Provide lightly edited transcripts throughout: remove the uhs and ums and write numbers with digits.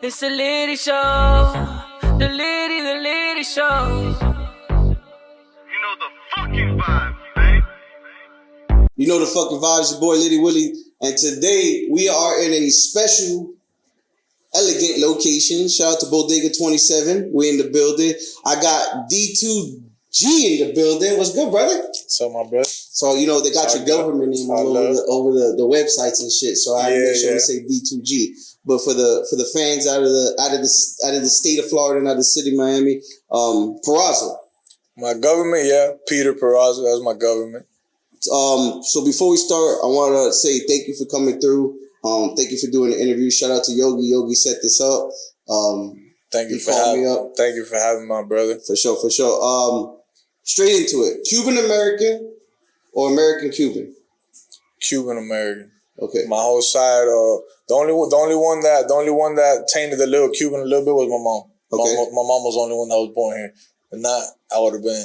It's the Litty Show. The Litty Show. You know the fucking vibes, man. You know the fucking vibes, your boy Litty Willie. And today we are in a special, elegant location. Shout out to Bodega 27. We're in the building. I got D2G in the building. What's good, brother? So, my brother. So, you know, they got your government name all over the websites and shit. So I make sure to say D2G. But for the fans out of the state of Florida and out of the city of Miami, Peraza. My government, Peter Peraza, that's my government. So before we start, I want to say thank you for coming through. Thank you for doing the interview. Shout out to Yogi. Yogi set this up. Thank you for having my brother. For sure. Straight into it. Cuban American or American Cuban? Cuban American. Okay. My whole side. The only one that tainted the little Cuban a little bit was my mom. Okay. My mom was the only one that was born here. If not, I would have been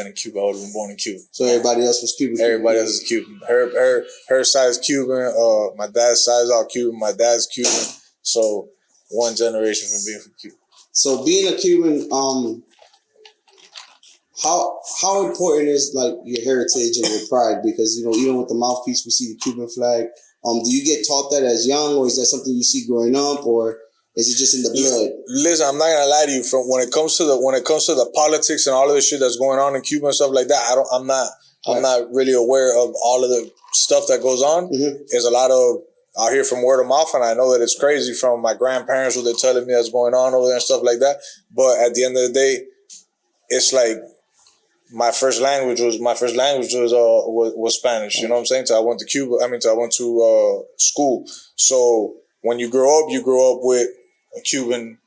in Cuba. I would have been born in Cuba. So everybody else was Cuban. Everybody else is Cuban. Her side is Cuban. My dad's side is all Cuban. My dad's Cuban. So one generation from being from Cuba. So being a Cuban, how important is like your heritage and your pride? Because you know, even with the mouthpiece, we see the Cuban flag. Do you get taught that as young, or is that something you see growing up, or is it just in the blood? Listen, I'm not gonna lie to you. From when it comes to the politics and all of the shit that's going on in Cuba and stuff like that, I'm not really aware of all of the stuff that goes on. Mm-hmm. There's a lot of out here from word of mouth, and I know that it's crazy from my grandparents what they're telling me that's going on over there and stuff like that. But at the end of the day, it's like my first language was Spanish. You know what I'm saying? So I went to Cuba. I went to school. So when you grow up with a Cuban,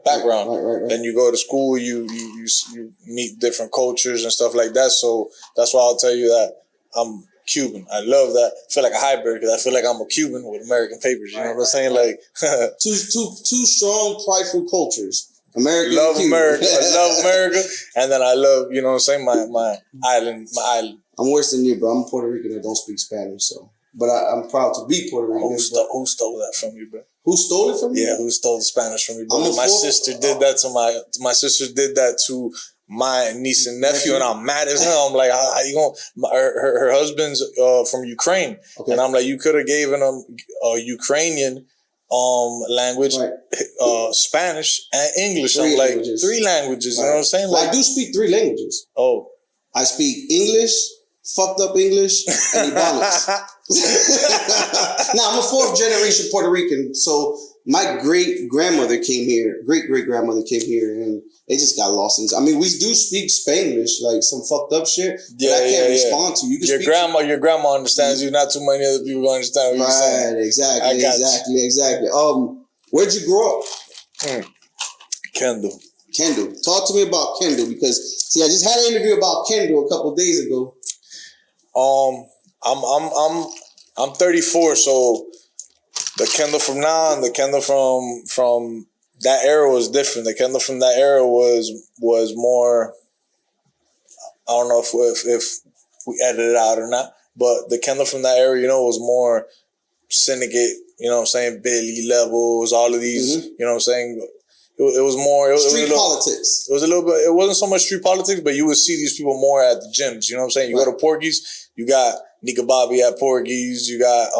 background. Right. Then you go to school, you meet different cultures and stuff like that. So that's why I'll tell you that I'm Cuban. I love that. I feel like a hybrid because I feel like I'm a Cuban with American papers. You know what I'm saying? Like two strong, prideful cultures. America. Love America. I love America. And then I love, my island. I'm worse than you, bro. I'm Puerto Rican and don't speak Spanish, so. But I'm proud to be Puerto Rican. Who stole that from you, bro? Who stole it from you? Yeah, who stole the Spanish from you, bro? My sister did that to my sister did that to my niece and nephew, and I'm mad as hell. I'm like, how you gonna? Her husband's from Ukraine, and I'm like, you could have given him a Ukrainian language, right. Spanish and English. I'm like, three languages. Right. You know what I'm saying? Well, I do speak three languages. Oh, I speak English, fucked up English, and Ebonics. Now, I'm a fourth generation Puerto Rican, so my great-grandmother came here, and it just got lost in. We do speak Spanglish, like some fucked up shit, but I can't respond to you. Your grandma understands you, not too many other people understand what you're saying. Right, exactly. Where'd you grow up? Kendall. Talk to me about Kendall, because, see, I just had an interview about Kendall a couple of days ago. I'm 34, so the Kendall from now and the Kendall from that era was different. The Kendall from that era was more. I don't know if we edited it out or not, but the Kendall from that era, was more syndicate. You know what I'm saying? Billy levels, all of these. Mm-hmm. You know what I'm saying? It was more street politics. It was a little bit. It wasn't so much street politics, but you would see these people more at the gyms. You know what I'm saying? You go to Porky's, you got Nika Bobby at Porky's. You got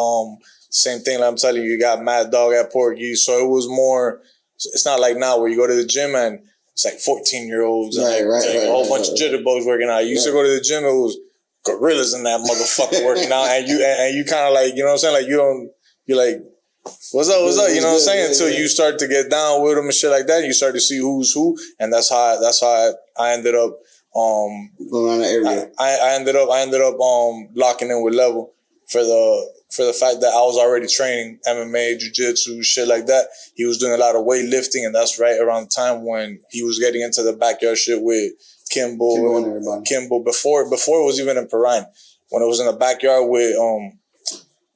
same thing. Like I'm telling you, you got Mad Dog at Porky's. So it was more. It's not like now where you go to the gym and it's like 14-year-olds and a whole bunch of jitterbugs working out. You used to go to the gym, it was gorillas in that motherfucker working out, and you kind of like, you know what I'm saying? Like you're like, what's up? You know what I'm saying? Until you start to get down with them and shit like that, and you start to see who's who, and that's how I ended up going around the area. I ended up locking in with Level for the fact that I was already training MMA, jiu-jitsu, shit like that. He was doing a lot of weightlifting, and that's right around the time when he was getting into the backyard shit with Kimbo before it was even in Perrine. When it was in the backyard with I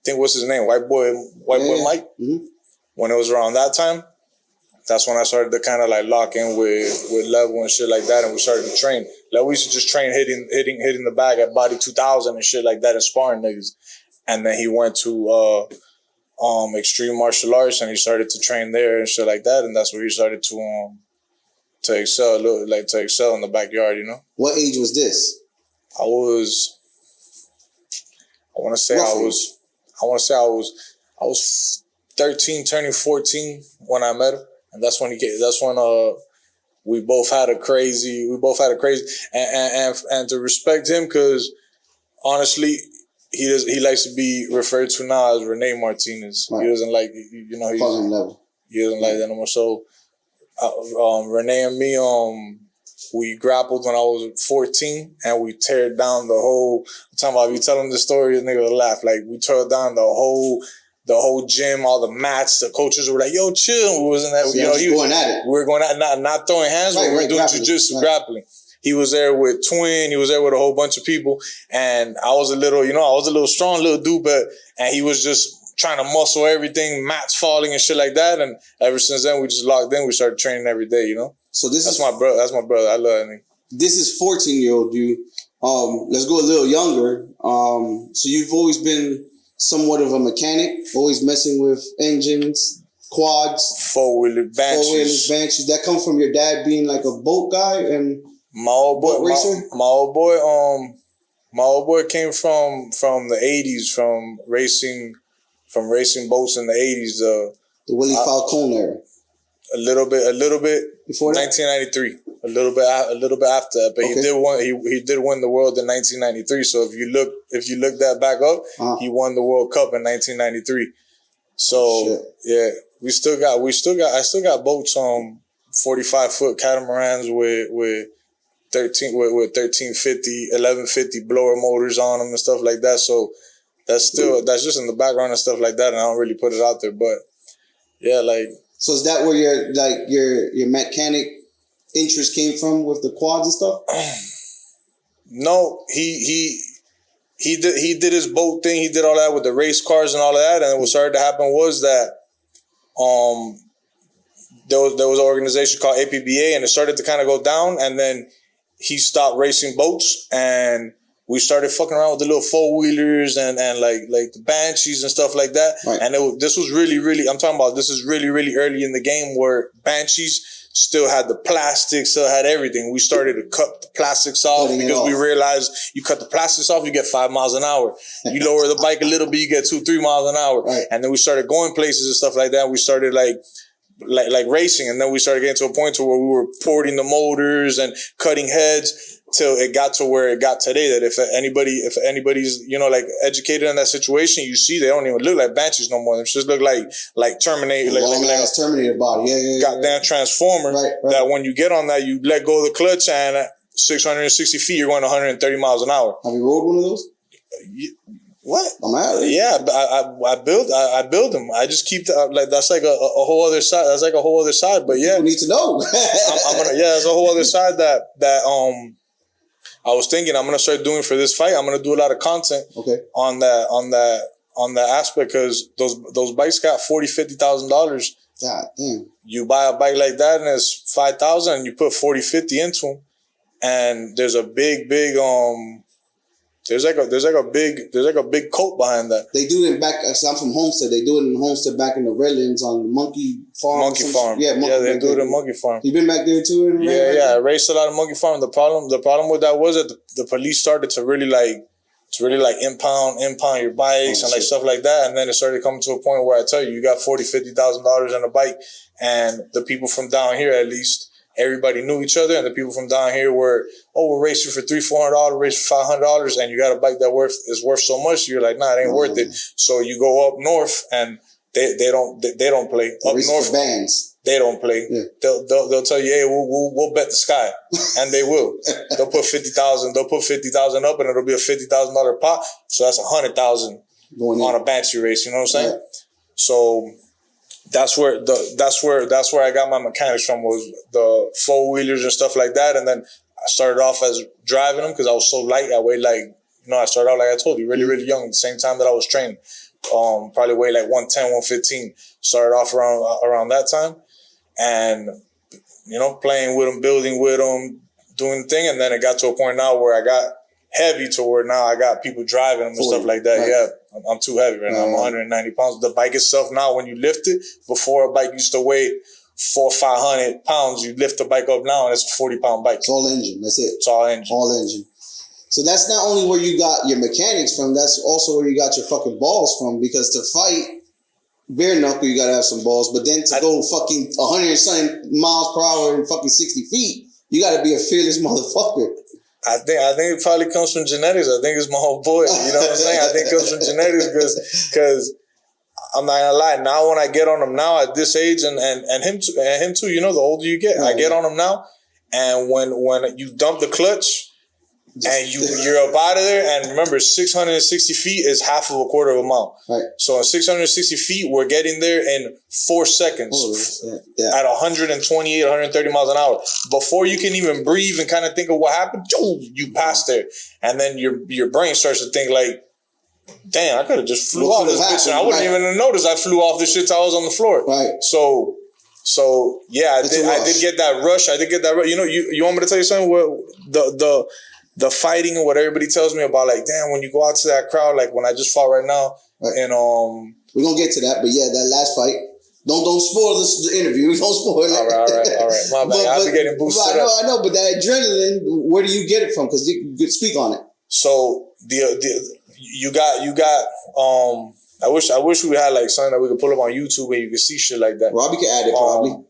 think what's his name? White boy Mike. Mm-hmm. When it was around that time, that's when I started to kind of like lock in with Level and shit like that, and we started to train. Like we used to just train hitting the bag at Body 2000 and shit like that and sparring niggas. And then he went to extreme martial arts, and he started to train there and shit like that, and that's where he started to excel a little, like to excel in the backyard, you know. What age was this? I want to say I was 13, turning 14 when I met him, and that's when we both had a crazy, and to respect him, because honestly, he likes to be referred to now as Rene Martinez. Right. He doesn't like, he doesn't like that no more. So Rene and me, we grappled when I was 14, and we tear down the whole. I'm talking about, if you tell them the story, the nigga will laugh. Like, we tore down the whole gym, all the mats. The coaches were like, "Yo, chill." We wasn't that. So going at it. We were going at not throwing hands, but we were doing jiu-jitsu, grappling. He was there with Twin. He was there with a whole bunch of people, and I was a little strong little dude, and he was just trying to muscle everything, mats falling and shit like that. And ever since then, we just locked in. We started training every day, you know. So that's my brother. That's my brother. I love him. This is 14-year-old you. Let's go a little younger. So you've always been somewhat of a mechanic, always messing with engines, quads, four-wheeler Banshees. That come from your dad being like a boat guy and my old boy. My old boy came from the 80s, from racing boats in the 80s. The Willie Falcone era. A little bit before that? 1993. A little bit after that, but okay. He did win the world in 1993. So if you look that back up, he won the World Cup in 1993. So yeah, I still got boats, 45-foot catamarans with 1350, 1150 blower motors on them and stuff like that. So that's just in the background and stuff like that, and I don't really put it out there. But yeah, like. So is that where your mechanic interest came from with the quads and stuff? No, he did his boat thing. He did all that with the race cars and all of that. And what started to happen was that there was an organization called APBA, and it started to kind of go down. And then he stopped racing boats, and we started fucking around with the little 4-wheelers and like the Banshees and stuff like that. Right. And this was really, really, I'm talking about, this is really, really early in the game, where Banshees still had the plastic, still had everything. We started to cut the plastics off because we realized you cut the plastics off, you get 5 miles an hour. You lower the bike a little bit, you get 2-3 miles an hour. Right. And then we started going places and stuff like that. We started like racing, and then we started getting to a point to where we were porting the motors and cutting heads, till it got to where it got today. That if anybody's like educated in that situation, you see they don't even look like Banshees no more. They just look like Terminator, like Terminator body, goddamn Transformer. Right. That when you get on that, you let go of the clutch, and at 660 feet, you're going 130 miles an hour. Have you rode one of those? What? I'm out. Yeah, I build them. I just keep that's like a whole other side. That's like a whole other side. But yeah, people need to know. There's a whole other side that I was thinking I'm gonna start doing for this fight. I'm gonna do a lot of content on that aspect, because those bikes got $40,000-$50,000. God damn. You buy a bike like that and it's $5,000, and you put 40-50 into them, and there's a big there's like a big coat behind that. They do it back. So I'm from Homestead. They do it in Homestead back in the Redlands on the Monkey Farm. Yeah, they do it in Monkey Farm. You been back there too? I raced a lot of Monkey Farm. The problem with that was that the police started to really impound your bikes and stuff like that. And then it started coming to a point where I tell you got $40,000-$50,000 on a bike, and the people from down here, at least, everybody knew each other, and the people from down here were, we'll race you for $300-$400, race for $500, and you got a bike that is worth so much. You're like, nah, it ain't worth it. So you go up north, and they don't play. Up north, bands. They don't play. Yeah. They'll tell you, hey, we'll bet the sky, and they will. They'll put $50,000. They'll put $50,000 up, and it'll be a $50,000 pot. So that's $100,000 on a Banshee race. You know what I'm saying? Yeah. So that's where I got my mechanics from, was the 4-wheelers and stuff like that. And then I started off as driving them because I was so light. I weighed I started out, like I told you, really, really young. At the same time that I was training, probably weighed like 110, 115. Started off around that time, and playing with them, building with them, doing the thing. And then it got to a point now where I got heavy to where now I got people driving them and stuff like that. Right. Yeah, I'm too heavy right now. I'm 190 pounds. The bike itself now, when you lift it, before a bike used to weigh 400 or 500 pounds, you lift the bike up now and it's a 40-pound bike. It's all engine. That's it. It's all engine. All engine. So that's not only where you got your mechanics from, that's also where you got your fucking balls from, because to fight bare knuckle, you gotta have some balls, but then to go fucking 100 and something miles per hour and fucking 60 feet, you gotta be a fearless motherfucker. I think it probably comes from genetics. I think it's my whole boy. You know what I'm saying? I think it comes from genetics because I'm not gonna lie. Now when I get on him now at this age and him too, you know, the older you get, I get on him now, and when you dump the clutch and you're up out of there, and remember 660 feet is half of a quarter of a mile. Right. So at 660 feet, we're getting there in 4 seconds at 128, 130 miles an hour. Before you can even breathe and kind of think of what happened, you pass there, and then your brain starts to think like, damn, I could have just flew off this bitch, and I wouldn't even have noticed I flew off this shit till I was on the floor. Right. So yeah, I did get that rush. You know, you want me to tell you something? The fighting and what everybody tells me about, like, damn, when you go out to that crowd, like when I just fought right now, and we're gonna get to that, but yeah, that last fight. Don't spoil the interview. Don't spoil it. All right. My bad. I'll be getting boosted up. I know, but that adrenaline, where do you get it from? Because you could speak on it. So you got. I wish we had like something that we could pull up on YouTube where you could see shit like that. Robbie could add it probably.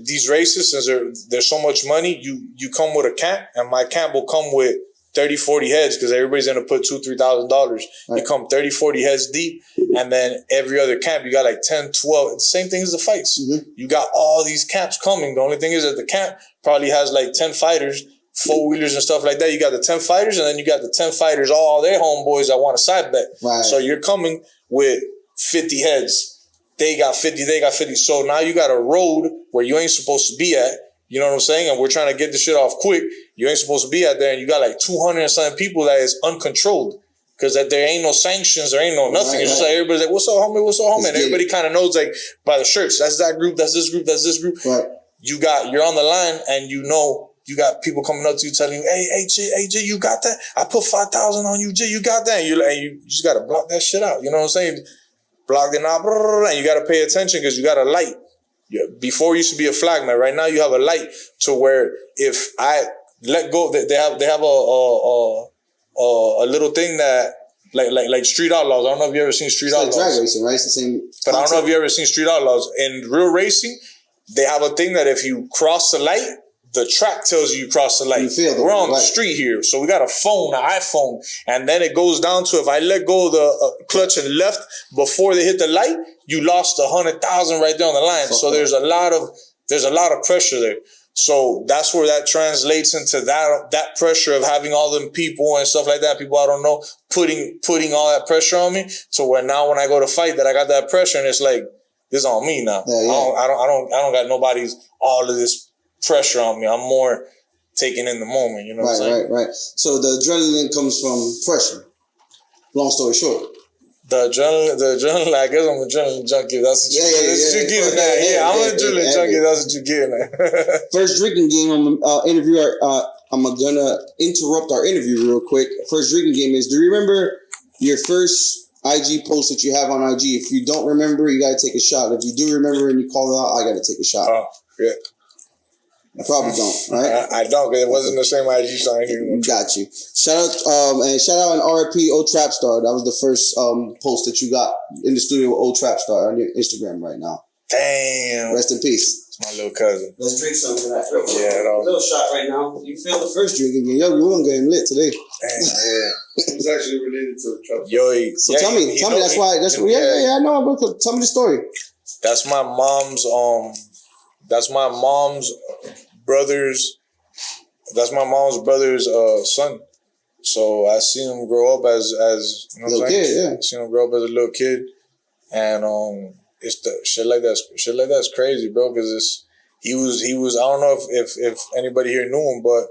These races, since there's so much money, you come with a camp, and my camp will come with 30, 40 heads, because everybody's going to put $2,000, $3,000. Right. You come 30, 40 heads deep, and then every other camp, you got like 10, 12. The same thing as the fights. Mm-hmm. You got all these camps coming. The only thing is that the camp probably has like 10 fighters, four-wheelers and stuff like that. You got the 10 fighters, and then you got the 10 fighters, all their homeboys that want a side bet. Right. So you're coming with 50 heads. They got 50, they got 50. So now you got a road where you ain't supposed to be at. You know what I'm saying? And we're trying to get this shit off quick. You ain't supposed to be out there, and you got like 200 and something people that is uncontrolled. Because that there ain't no sanctions, there ain't no nothing. It's just like everybody's like, what's up, homie? What's up, homie? And everybody kind of knows, like, by the shirts. That's that group, that's this group, that's this group. Right. You're on the line, and you know you got people coming up to you telling you, hey, G, you got that? I put 5,000 on you, G, you got that? And you just got to block that shit out. You know what I'm saying? Block it out, and you got to pay attention because you got a light. Before it used to be a flag, man. Right now you have a light to where if I let go, they have a little thing that like Street Outlaws. I don't know if you ever seen Street Outlaws. It's like drag racing, right? It's the same. But I don't know if you ever seen Street Outlaws. In real racing, they have a thing that if you cross the light, the track tells you cross the light. We're on the street here, so we got a phone, an iPhone, and then it goes down to if I let go of the clutch and left before they hit the light, you lost 100,000 right there on the line. So there's a lot of pressure there. So that's where that translates into that pressure of having all them people and stuff like that. People I don't know putting all that pressure on me. So where now when I go to fight, that I got that pressure, and it's like this on me now. Yeah. I don't got nobody's all of this pressure on me. I'm more taking in the moment, you know what I'm saying? Right. So the adrenaline comes from pressure. Long story short. The adrenaline, I guess I'm an adrenaline junkie. That's what you're getting at. Yeah, I'm an adrenaline junkie. That's what you're getting at. First drinking game, I'm gonna interrupt our interview real quick. First drinking game is, do you remember your first IG post that you have on IG? If you don't remember, you gotta take a shot. If you do remember and you call it out, I gotta take a shot. Oh, yeah. I probably don't, right? I don't, because it wasn't the same IG sign here. Got you. Shout out and RIP Old Trap Star. That was the first post that you got in the studio with Old Trap Star on your Instagram right now. Damn. Rest in peace. It's my little cousin. Let's drink some of that. Yeah, a little shot right now. You feel the first drink again. Yo, we're gonna get him lit today. Damn, yeah. It's actually related to the Trap Star. Yo, so tell me. That's why. I know. But tell me the story. That's my mom's. That's my mom's brother's. That's my mom's brother's son. So I seen him grow up as you know what I'm saying? Kid, yeah. I seen him grow up as a little kid, and it's the shit like that. Shit like that's crazy, bro. Because he was. I don't know if anybody here knew him, but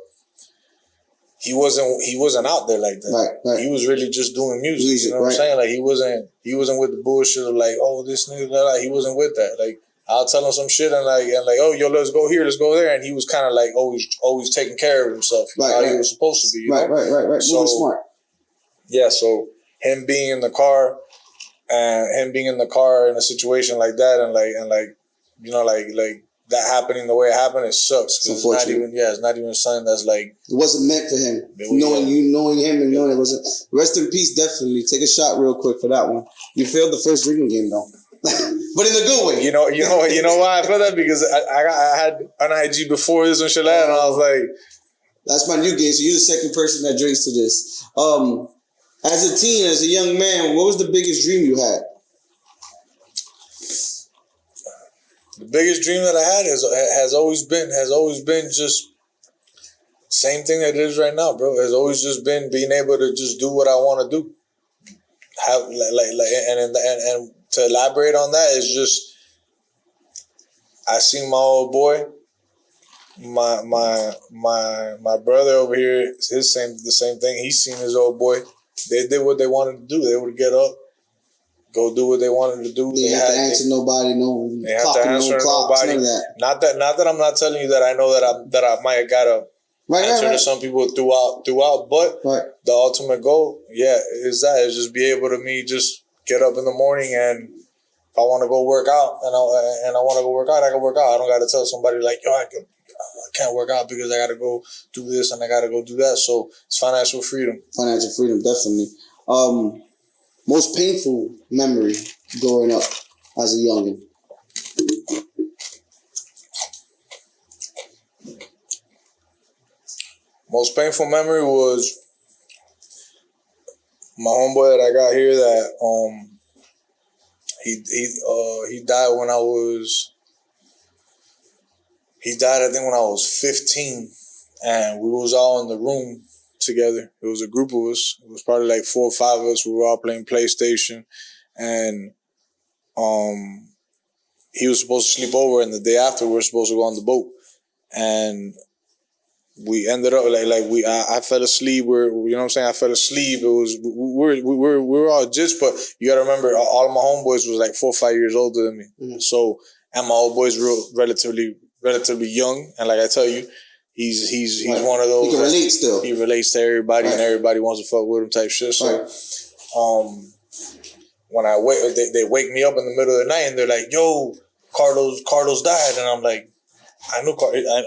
he wasn't out there like that. Right. He was really just doing music. You know what I'm saying? Like he wasn't with the bullshit of like, oh, this nigga. Like, he wasn't with that. Like I'll tell him some shit and oh, yo, let's go here, let's go there, and he was kind of like always taking care of himself, how he was supposed to be. You know? Right. So, moving smart. Yeah, so him being in the car in a situation like that, and that happening the way it happened, it sucks. It's not even something that's like. It wasn't meant for him. Knowing him and knowing it wasn't. Rest in peace, definitely. Take a shot real quick for that one. You failed the first drinking game though. But in the good way. You know why I feel that? Because I had an IG before this and shit like that, and I was like, that's my new game. So you're the second person that drinks to this. As a teen, as a young man, what was the biggest dream you had? The biggest dream that I had has always been just same thing that it is right now, bro. Has always just been being able to just do what I want to do. And to elaborate on that is just I seen my old boy, my brother over here, the same thing. He's seen his old boy. They did what they wanted to do. They would get up, go do what they wanted to do. They have to answer nobody, no clocking, no clocks, none of that. Not that I'm not telling you that I know that I might have got to answer to some people throughout, but the ultimate goal, is just be able to just get up in the morning, and if I want to go work out and I want to go work out, I can work out. I don't got to tell somebody like, yo, I can't work out because I got to go do this and I got to go do that. So it's financial freedom. Financial freedom, definitely. Most painful memory growing up as a youngin'? Most painful memory was my homeboy that I got here that he died when I was. He died, I think, when I was 15, and we was all in the room together. It was a group of us. It was probably like 4 or 5 of us. We were all playing PlayStation, and he was supposed to sleep over, and the day after we were supposed to go on the boat, and we ended up I fell asleep. You know what I'm saying? I fell asleep. It was we were all just, but you gotta remember, all of my homeboys was like 4 or 5 years older than me. Mm-hmm. So, and my old boy's relatively young, and like I tell you, he's one of those. He can relate still. He relates to everybody, and everybody wants to fuck with him type shit. So, when I wake, they wake me up in the middle of the night, and they're like, "Yo, Carlos died," and I'm like, I knew I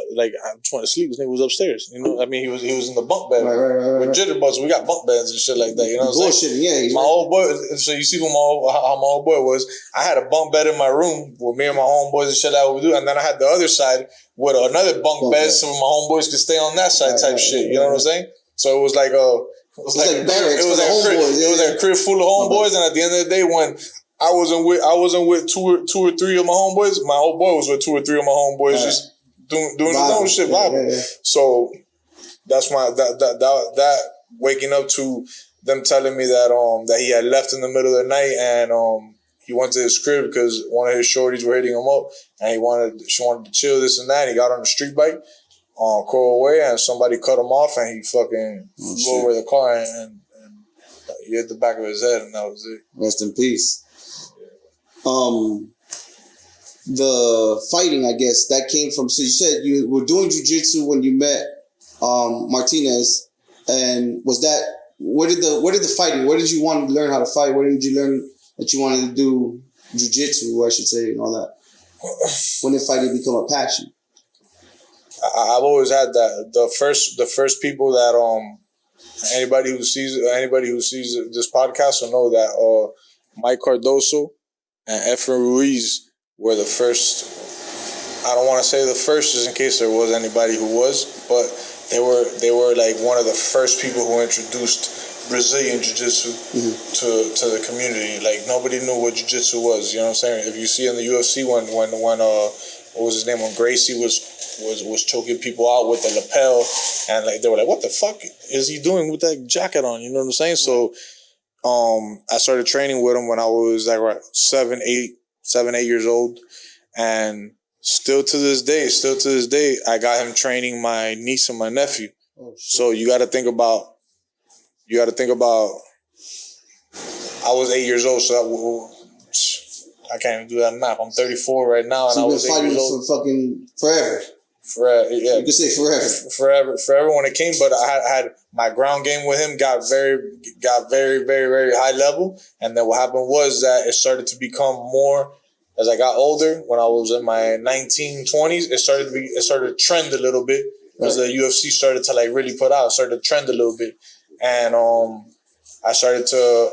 just wanted to sleep. His nigga was upstairs. You know, I mean, he was in the bunk bed with jitterbugs. We got bunk beds and shit like that. You know what I'm saying? Yeah. My old boy. So you see how my old boy was. I had a bunk bed in my room with me and my homeboys and shit that we do, and then I had the other side with another bunk bed so my homeboys could stay on that side type shit. You know what I'm saying? So it was like a crib full of homeboys, and at the end of the day, when I wasn't with two or three of my homeboys. My old boy was with 2 or 3 of my homeboys, just doing his own shit, vibing. Yeah. So that's that waking up to them telling me that he had left in the middle of the night, and he went to his crib because one of his shorties were hitting him up, and she wanted to chill, this and that. And he got on the street bike, Crow away, and somebody cut him off, and he fucking flew over the car and he hit the back of his head, and that was it. Rest in peace. The fighting, I guess, that came from, so you said you were doing jiu-jitsu when you met Martinez, and was that, where did the fighting, where did you want to learn how to fight? Where did you learn that you wanted to do jiu-jitsu, I should say, and all that? When did fighting become a passion? I've always had that. The first people that anybody who sees this podcast will know that Mike Cardoso and Efren Ruiz were the first. I don't want to say the first, just in case there was anybody who was, but they were like one of the first people who introduced Brazilian jiu-jitsu to the community. Like, nobody knew what jiu-jitsu was. You know what I'm saying? If you see in the UFC when what was his name, when Gracie was choking people out with the lapel, and like they were like, what the fuck is he doing with that jacket on? You know what I'm saying? So I started training with him when I was like 7, 8 years old, and still to this day, I got him training my niece and my nephew. Oh, so you got to think about. I was 8 years old, so I can't even do that math. I'm 34 right now, and So I you've was been 8 fighting years old. for fucking forever. Forever, yeah. You could say forever. Forever when it came. But I had my ground game with him got very, very high level. And then what happened was that it started to become more as I got older. When I was in my 1920s, it started to trend a little bit because the UFC started to like really put out. It started to trend a little bit, and I started to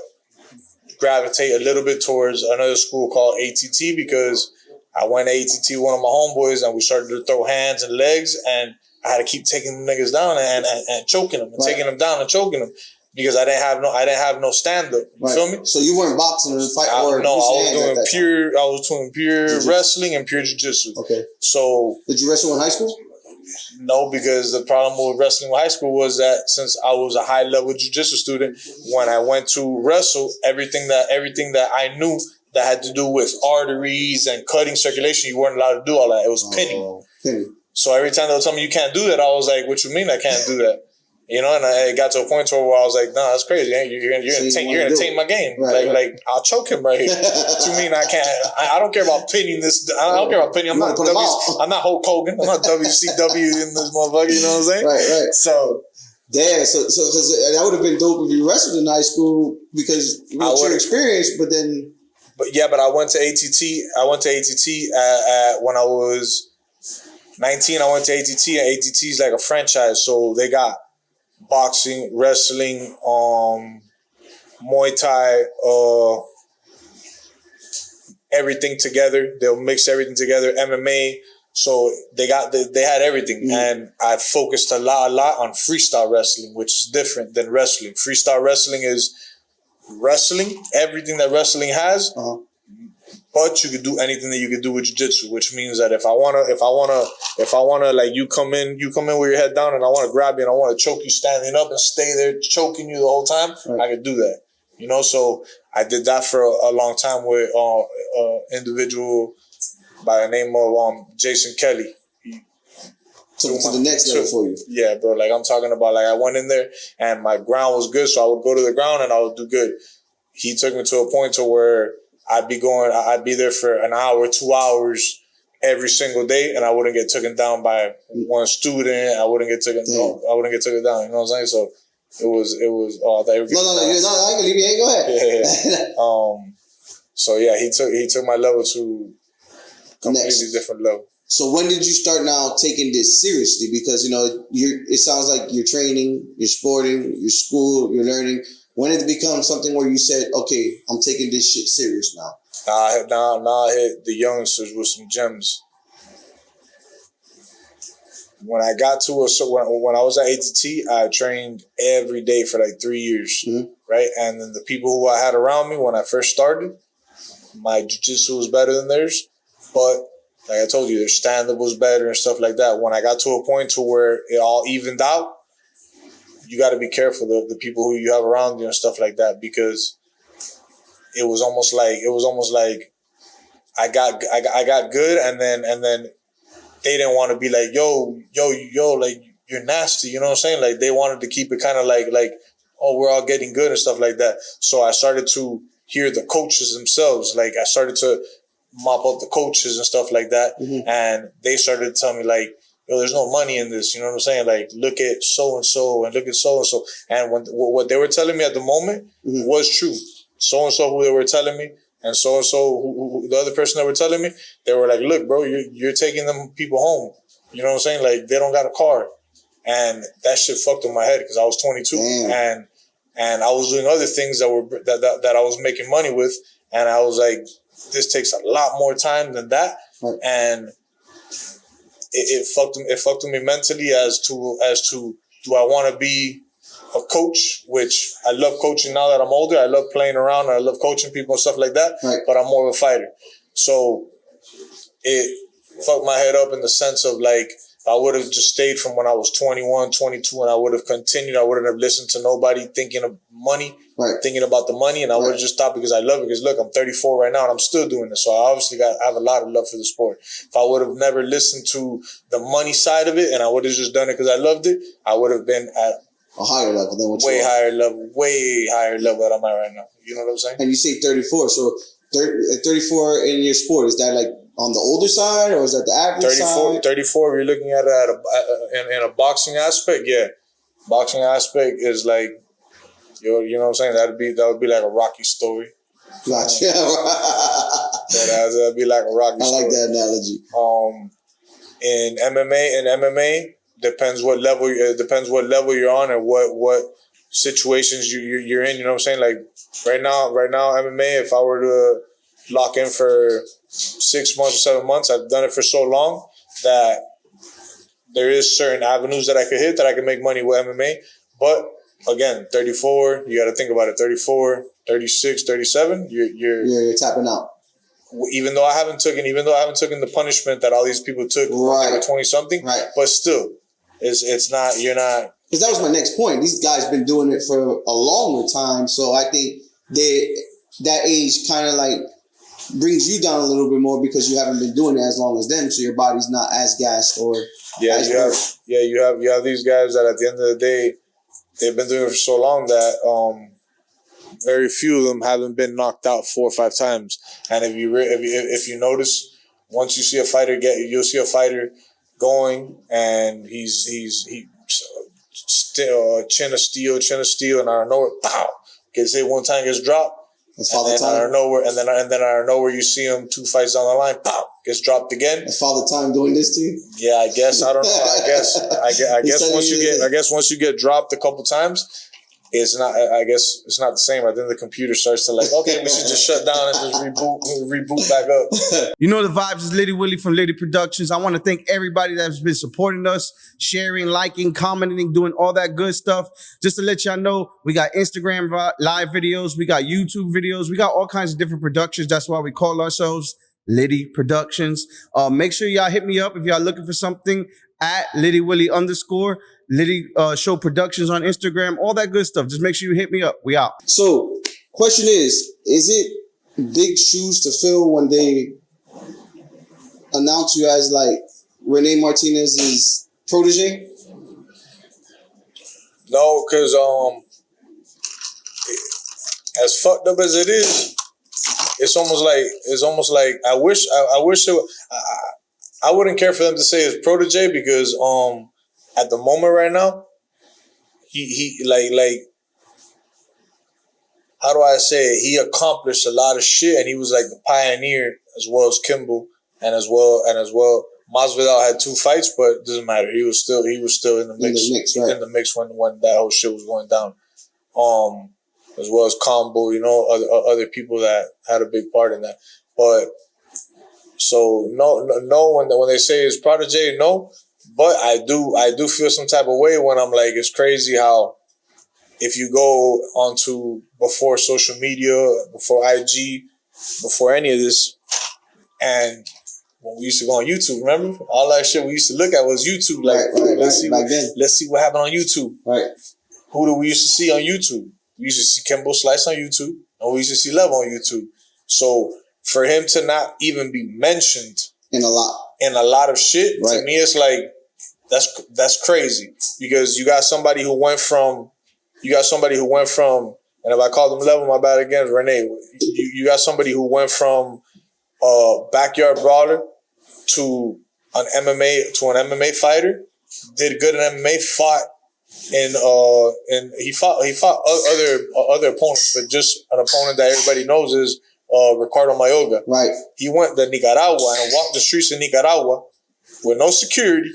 gravitate a little bit towards another school called ATT because I went to ATT with one of my homeboys, and we started to throw hands and legs, and I had to keep taking the niggas down and choking them, and taking them down and choking them because I didn't have no stand up. You feel me? So you weren't boxing and fighting. No, I was doing pure jiu-jitsu. Wrestling and pure jiu-jitsu. Okay. So did you wrestle in high school? No, because the problem with wrestling in high school was that since I was a high level jiu-jitsu student, when I went to wrestle, everything that I knew that had to do with arteries and cutting circulation, you weren't allowed to do all that. It was pinning. So every time they would tell me you can't do that, I was like, what you mean I can't do that? You know, and it got to a point where I was like, nah, that's crazy. You're gonna take my game. Like I'll choke him right here. What you mean I can't? I don't care about pinning this. I don't care about pinning. I'm not Hulk Hogan. I'm not WCW in this motherfucker. You know what I'm saying? Right. So damn. So that would have been dope if you wrestled in high school because you had your experience. But I went to ATT. When I was 19. I went to ATT, and ATT is like a franchise, so they got boxing, wrestling, Muay Thai, everything together. They'll mix everything together. MMA. So they had everything, and I focused a lot on freestyle wrestling, which is different than wrestling. Freestyle wrestling is wrestling, everything that wrestling has, but you could do anything that you could do with jiu-jitsu, which means that if I wanna like you come in with your head down and I wanna grab you and I wanna choke you standing up and stay there choking you the whole time, I could do that. You know, so I did that for a long time with an individual by the name of Jason Kelly. Took it to the next level for you. Yeah, bro. Like I'm talking about, like I went in there and my ground was good, so I would go to the ground and I would do good. He took me to a point to where I'd be there for an hour, 2 hours every single day, and I wouldn't get taken down by one student. I wouldn't get taken down. You know what I'm saying? So it was. Oh, I thought you were I can leave you. Hey, go ahead. Yeah. So yeah, he took my level to completely different level. So when did you start now taking this seriously? Because it sounds like you're training, you're sporting, you're school, you're learning. When did it become something where you said, "Okay, I'm taking this shit serious now"? Now I hit the youngsters with some gems. When I got to when I was at ATT, I trained every day for like 3 years, right? And then the people who I had around me when I first started, my jiu-jitsu was better than theirs, but like I told you, their stand-up was better and stuff like that. When I got to a point to where it all evened out, you got to be careful the people who you have around you and stuff like that, because it was almost like I got good, and then they didn't want to be like yo, like you're nasty, you know what I'm saying? Like they wanted to keep it kind of like oh, we're all getting good and stuff like that. So I started to hear the coaches themselves. Like I started to mop up the coaches and stuff like that, and they started to tell me like, yo, there's no money in this, you know what I'm saying? Like, look at so-and-so and look at so-and-so. And what they were telling me at the moment was true. So-and-so who they were telling me, and so-and-so who the other person that were telling me, they were like, look, bro, you're taking them people home. You know what I'm saying? Like, they don't got a car. And that shit fucked with my head because I was 22. Damn. And I was doing other things that I was making money with. And I was like, this takes a lot more time than that. Right. And it fucked with me mentally as to do I want to be a coach, which I love coaching now that I'm older. I love playing around. I love coaching people and stuff like that. Right. But I'm more of a fighter. So it fucked my head up in the sense of like, I would have just stayed from when I was 21, 22, and I would have continued. I wouldn't have listened to nobody thinking of money, thinking about the money, and I would have just stopped because I love it. Because look, I'm 34 right now, and I'm still doing this. So I obviously have a lot of love for the sport. If I would have never listened to the money side of it, and I would have just done it because I loved it, I would have been at a higher level than what way higher level that I'm at right now. You know what I'm saying? And you say 34, so 34 in your sport, is that like on the older side or is that the average 34, side? 34, if you're looking at it in a boxing aspect, yeah. Boxing aspect is like, you know what I'm saying? That would be like a Rocky story. Gotcha. That'd be like a Rocky story. I like that analogy. In MMA, depends what level you're on and what situations you're in. You know what I'm saying? Like right now, MMA. If I were to lock in for 6 months or 7 months, I've done it for so long that there is certain avenues that I could hit that I can make money with MMA. But again, 34, you got to think about it. 34, 36, 37, you're tapping out. Even though I haven't taken the punishment that all these people took when they were 20 something, right? But still, it's not. You're not. Because that was my next point. These guys been doing it for a longer time, so I think that age kind of like brings you down a little bit more because you haven't been doing it as long as them, so your body's not as gassed or you have these guys that at the end of the day they've been doing it for so long that very few of them haven't been knocked out 4 or 5 times. And if you notice, once you see a fighter you'll see a fighter going and he's still chin of steel, and out of nowhere, pow, gets hit one time, gets dropped. And then out of nowhere, you see him 2 fights down the line, pow, gets dropped again. That's Father Time doing this to you? Yeah, I guess. I don't know. I guess once you get dropped a couple times, it's not. I guess it's not the same. I think the computer starts to like, okay, we should just shut down and just reboot back up. You know the vibes is Litty Willie from Litty Productions. I want to thank everybody that's been supporting us, sharing, liking, commenting, doing all that good stuff. Just to let y'all know, we got Instagram live videos, we got YouTube videos, we got all kinds of different productions. That's why we call ourselves Litty Productions. Make sure y'all hit me up if y'all looking for something at Litty Willie _ Litty Show Productions on Instagram, all that good stuff. Just make sure you hit me up. We out. So, question is it big shoes to fill when they announce you as like Rene Martinez's protege? No, because as fucked up as it is, it's almost like I wish I wouldn't care for them to say his protege because at the moment right now, he like how do I say it? He accomplished a lot of shit and he was like the pioneer as well as Kimball and as well Masvidal had 2 fights, but it doesn't matter. He was still in the mix. Right? In the mix when that whole shit was going down. As well as Combo, you know, other people that had a big part in that. But so no when they say his protege, no. But I do feel some type of way when I'm like, it's crazy how if you go onto before social media, before IG, before any of this, and when we used to go on YouTube, remember? All that shit we used to look at was YouTube. Like, let's see what happened on YouTube. Right. Who do we used to see on YouTube? We used to see Kendall Slice on YouTube, and we used to see Love on YouTube. So for him to not even be mentioned in a lot of shit, to me it's like that's crazy. Because you got somebody who went from, and if I call them Level, my bad again, Renee. You got somebody who went from backyard brawler to an MMA fighter, did good in MMA, fought and he fought other opponents, but just an opponent that everybody knows is Ricardo Mayorga. Right. He went to Nicaragua and walked the streets of Nicaragua with no security.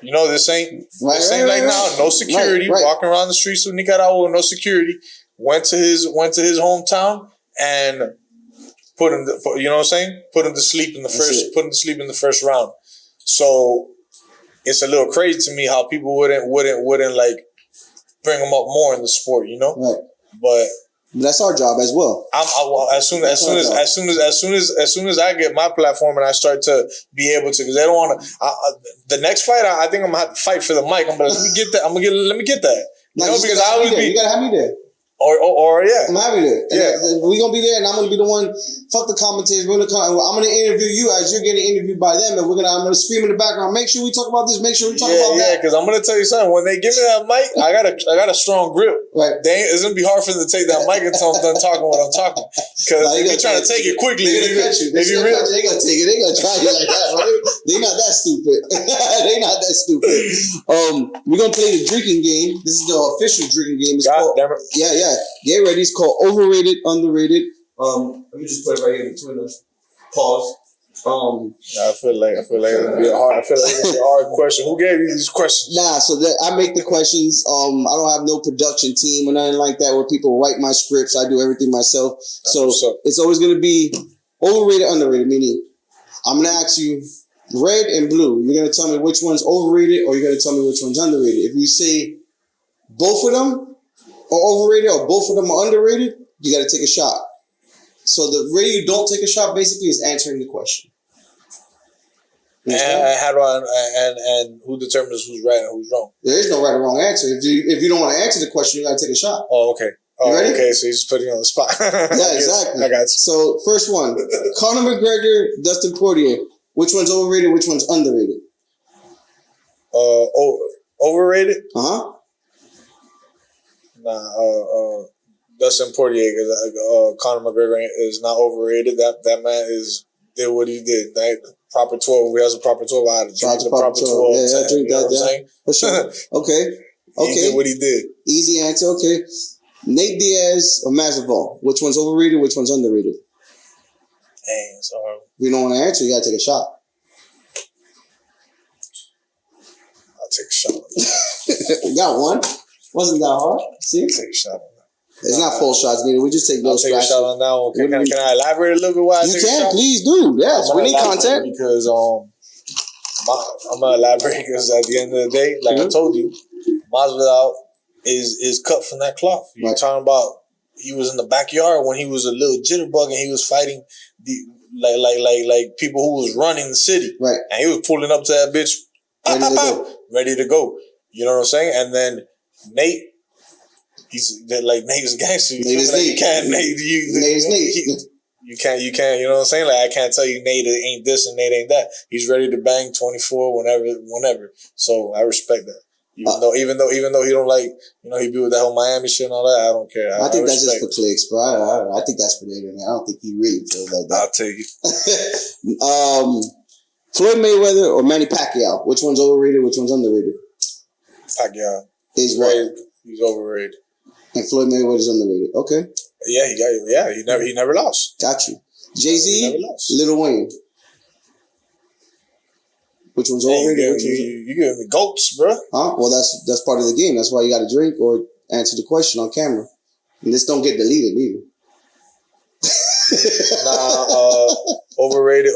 You know, this ain't like now, no security. Walking around the streets of Nicaragua with no security. Went to his hometown and put him to sleep in the first round. So it's a little crazy to me how people wouldn't like bring him up more in the sport, you know. Right. But that's our job as well. As soon as I get my platform and I start to be able to, because they don't want to. The next fight, I think I'm gonna have to fight for the mic. I'm gonna let me get that. You know, because I always be. You gotta have me there. Or yeah. I'm happy there. Yeah. We're going to be there, and I'm going to be the one. Fuck the commentators. I'm going to interview you as you're getting interviewed by them, and I'm going to scream in the background, make sure we talk about this, make sure we talk about that. Yeah, because I'm going to tell you something. When they give me that mic, I got a strong grip. Right. It's going to be hard for them to take that mic until I'm done talking what I'm talking. Because if you're trying to take it quickly, they're going to cut you. They're going to take it. They're going to try you like that, right? They're not that stupid. They're not that stupid. We're going to play the drinking game. This is the official drinking game. It's called, yeah. Get ready. It's called Overrated, Underrated. Let me just put it right here between us. Pause. I feel like it's gonna be a hard question. Who gave you these questions? Nah, so that I make the questions. I don't have no production team or nothing like that where people write my scripts. I do everything myself. So it's always gonna be overrated, underrated. Meaning, I'm gonna ask you red and blue. You're gonna tell me which one's overrated, or you're gonna tell me which one's underrated. If you say both of them are overrated or both of them are underrated, you got to take a shot. So the way you don't take a shot basically is answering the question. And how do and who determines who's right and who's wrong? There is no right or wrong answer. If you don't want to answer the question, you got to take a shot. Oh, okay. You ready? Okay, so he's putting you on the spot. Yeah, exactly. I got you. So first one, Conor McGregor, Dustin Poirier. Which one's overrated? Which one's underrated? Overrated? Uh-huh. Dustin Poirier, because Conor McGregor is not overrated. That man did what he did. Right? Proper 12. We have a proper 12. I had to drink the proper 12. Yeah, I drink that. Yeah. For sure. Okay. He did what he did. Easy answer. Okay. Nate Diaz or Masvidal? Which one's overrated? Which one's underrated? Dang, it's hard. If you don't want to answer, you got to take a shot. I'll take a shot. You got one. Wasn't that hard? See? I'll take a shot on that. It's not full shots needed. We just take I'll those take a shot on that one. Can I elaborate a little bit why I take a shot? Please do. Yes, we need content. Because I'm gonna elaborate because at the end of the day, like I told you, Masvidal is cut from that cloth. You're talking about he was in the backyard when he was a little jitterbug and he was fighting like people who was running the city. Right. And he was pulling up to that bitch ready to go. You know what I'm saying? And then Nate, Nate is gangster. Nate is Nate. Nate is Nate. You can't, you know what I'm saying? Like, I can't tell you Nate ain't this and Nate ain't that. He's ready to bang 24 whenever. So I respect that. Even though he don't like, he be with that whole Miami shit and all that, I don't care. I think that's just for clicks, bro. I think that's for the internet. I don't think he really feels like that. I'll take it. Floyd Mayweather or Manny Pacquiao? Which one's overrated? Which one's underrated? Pacquiao. He's what? He's overrated. And Floyd Mayweather's underrated. Okay. Yeah, he never lost. Got you. Jay-Z, Lil Wayne. Which one's overrated? You giving me goats, bro. Huh? Well, that's part of the game. That's why you got to drink or answer the question on camera. And this don't get deleted either. Overrated.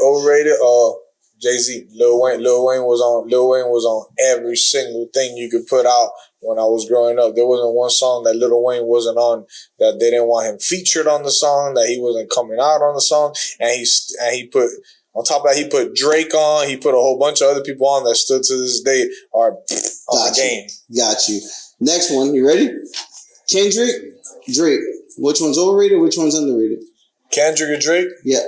Jay-Z, Lil Wayne was on every single thing you could put out when I was growing up. There wasn't one song that Lil Wayne wasn't on that they didn't want him featured on the song, that he wasn't coming out on the song, and he put on top of that, he put Drake on, he put a whole bunch of other people on that still to this day are on the game. Got you. Next one, you ready? Kendrick, Drake. Which one's overrated? Which one's underrated? Kendrick or Drake? Yeah.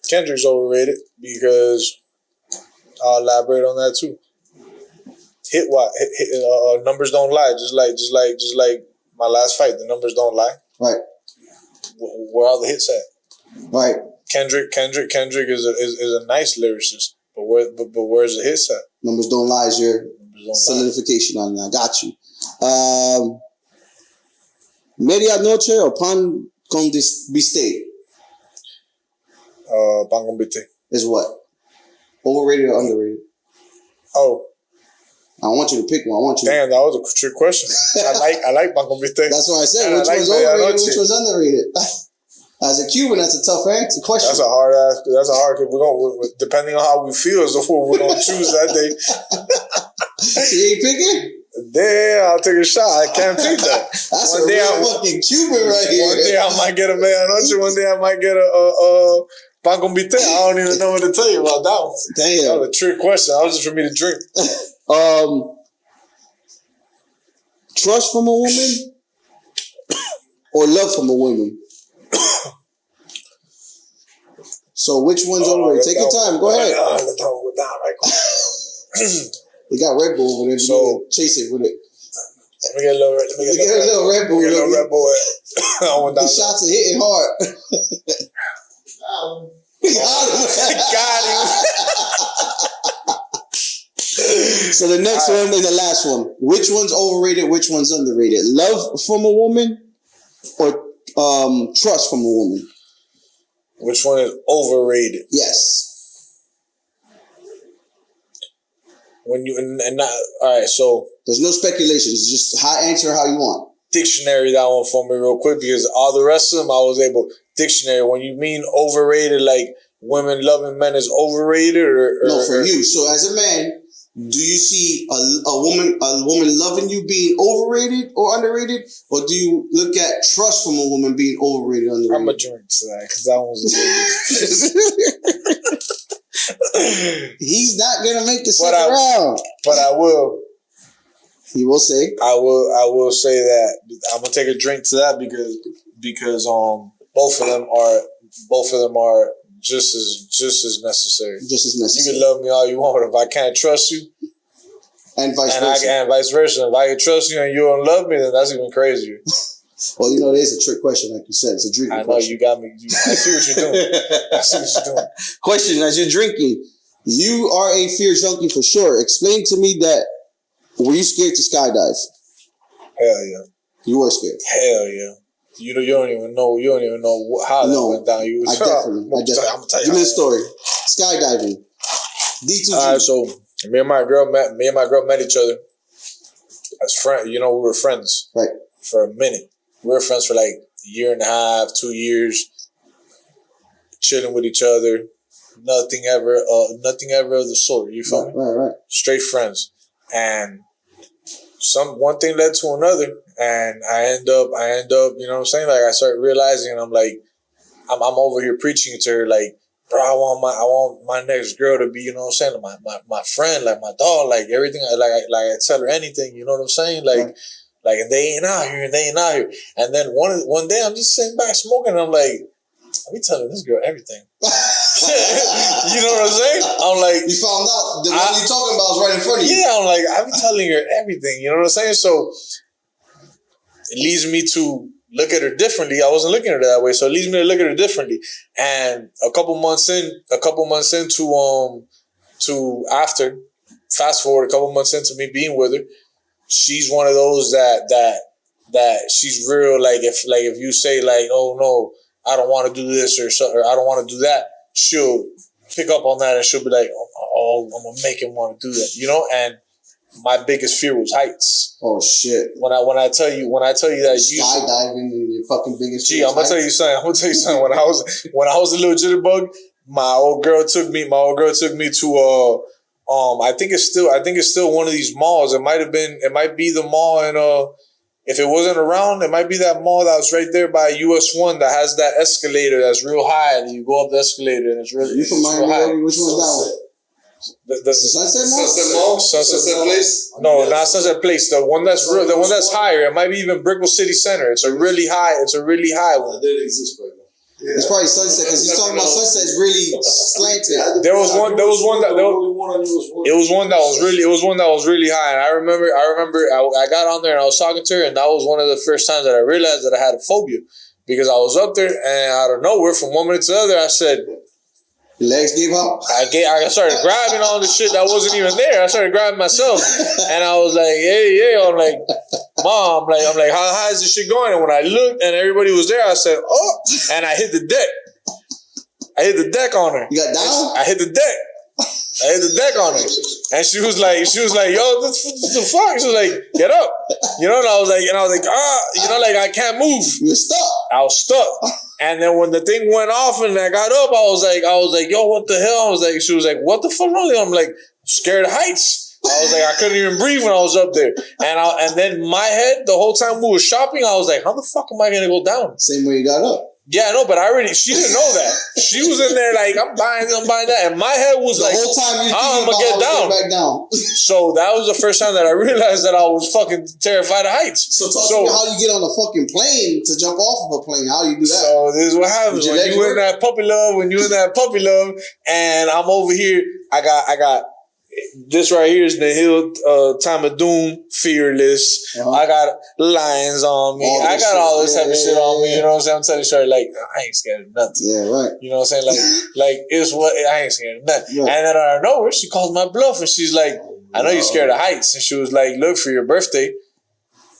Kendrick's overrated because I'll elaborate on that too. Numbers don't lie. Just like my last fight, the numbers don't lie. Right. Where are the hits at? Right. Kendrick is a nice lyricist, but where's the hits at? Numbers don't lie is your solidification on that. Got you. Medianoche or Pan con Bistec? Pan con Bistec. Is what? Overrated or underrated? Oh. I want you to pick one. Damn, that was a trick question. I like Pan con Bistec. That's what I said. Which one's overrated? Which one's underrated? As a Cuban, that's a tough question. That's a hard ass. That's a hard. Depending on how we feel, is what we're gonna choose that day. You ain't picking? Damn, I'll take a shot. I can't pick that. That's one day fucking Cuban right here. One day I might get a medianoche. One day I might get a pan con bistec. I don't even know what to tell you about that one. Damn, that was a trick question. That was just for me to drink. trust from a woman or love from a woman? So which one's overrated? Take your time. Go ahead. We got Red Bull over there. So chase it with it. Let me get a little Red Bull. The shots are hitting hard. Got him. So the next one and the last one. Which one's overrated? Which one's underrated? Love from a woman or trust from a woman? Which one is overrated? Yes. When you and not all right, so there's no speculations. Just answer how you want. Dictionary that one for me real quick because all the rest of them I was able dictionary. When you mean overrated, like women loving men is overrated, or no for you. So as a man, do you see a woman loving you being overrated or underrated, or do you look at trust from a woman being overrated or underrated? I'm a drink to that because that one was. He's not gonna make the second round, but I will. He will say, I will say that I'm gonna take a drink to that because both of them are just as necessary. Just as necessary. You can love me all you want, but if I can't trust you, and vice versa. And vice versa. If I can trust you and you don't love me, then that's even crazier. Well, you know, it is a trick question, like you said. It's a drinking question. I know, you got me. I see what you're doing. Question, as you're drinking, you are a fear junkie for sure. Explain to me that, were you scared to skydive? Hell yeah. You were scared? Hell yeah. You don't even know how that went down. I definitely. I'm gonna tell you. Give me the story. Skydiving. D2G. All right, so me and my girl met each other as friends. You know, we were friends. Right. For a minute. We were friends for like a year and a half, 2 years, chilling with each other. Nothing ever of the sort. You feel me? Right. Straight friends. And one thing led to another, and I end up, you know what I'm saying? Like I started realizing, and I'm like, I'm over here preaching to her, like, bro, I want my next girl to be, you know what I'm saying, my friend, like my dog, like everything, like I tell her anything, you know what I'm saying, like. Like, and they ain't out here. And then one day I'm just sitting back smoking and I'm like, I be telling this girl everything. You know what I'm saying? I'm like, you found out the one you're talking about is right in front of you. Yeah, I'm like, I be telling her everything. You know what I'm saying? So it leads me to look at her differently. I wasn't looking at her that way, so it leads me to look at her differently. And a couple months into fast forward a couple months into me being with her. She's one of those that she's real. Like if you say like, oh no, I don't want to do this or I don't want to do that, she'll pick up on that and she'll be like, oh, I'm gonna make him want to do that, you know. And my biggest fear was heights. Oh shit! When I tell you that skydiving and your fucking biggest. I'm gonna tell you something. When I was a little jitterbug, my old girl took me to I think it's still one of these malls. It might be the mall in if it wasn't around, it might be that mall that was right there by US 1 that has that escalator that's real high and you go up the escalator and it's really. You from Miami? Which one's that one? The Sunset Mall? Sunset Place? No, not Sunset Place. The one that's real, the one that's higher. It might be even Brickell City Center. It's a really high one. That didn't exist right now. Yeah. It's probably Sunset because he's talking about Sunset is really slanted. It was one that was really high, and I remember I got on there and I was talking to her, and that was one of the first times that I realized that I had a phobia because I was up there and out of nowhere, from one minute to the other, I said, legs gave out. I started grabbing all the shit that wasn't even there. I started grabbing myself, and I was like, "Hey!" I'm like, "Mom!" I'm like, "How high is this shit going?" And when I looked, and everybody was there, I said, "Oh!" And I hit the deck. I hit the deck on her. You got down? I hit the deck. On her, and she was like, "Yo, what the fuck?" She was like, "Get up," you know. And I was like, you know, like I can't move. You're stuck. I was stuck. And then when the thing went off and I got up, I was like, "Yo, what the hell?" I was like, she was like, "What the fuck wrong with you?" I'm like, "Scared of heights." I was like, I couldn't even breathe when I was up there. And then my head, the whole time we were shopping, I was like, how the fuck am I gonna go down? Same way you got up. Yeah, no, but she didn't know that. She was in there like, I'm buying that. And my head was The like, whole time you how am I thinking gonna get about down? how to get back down. So that was the first time that I realized that I was fucking terrified of heights. So talk to me how you get on a fucking plane to jump off of a plane. How you do that? So this is what happens Did your when legs you in work? that puppy love, and I'm over here. I got this right here is the Hill Time of Doom, Fearless. I got lions on me. I got all this type of shit on me. You know what I'm saying? I'm telling you straight, like, I ain't scared of nothing. Yeah, right. You know what I'm saying? Like it's what I ain't scared of nothing. Right. And then out of nowhere, she calls my bluff, and she's like, I know you're scared of heights. And she was like, look, for your birthday,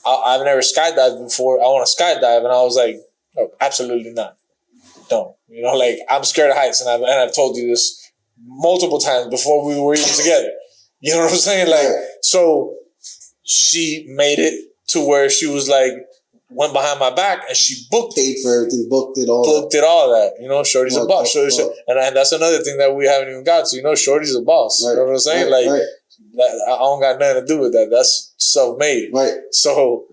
I've never skydived before. I want to skydive. And I was like, no, absolutely not. Don't. You know, like, I'm scared of heights, and I've told you this multiple times before we were even together. You know what I'm saying? Like, so she made it to where she was like, went behind my back and she Paid for everything, booked it all. all that. You know, Shorty's a boss. And that's another thing that we haven't even got to. You know, Shorty's a boss. Right. You know what I'm saying? I don't got nothing to do with that. That's self-made. Right. So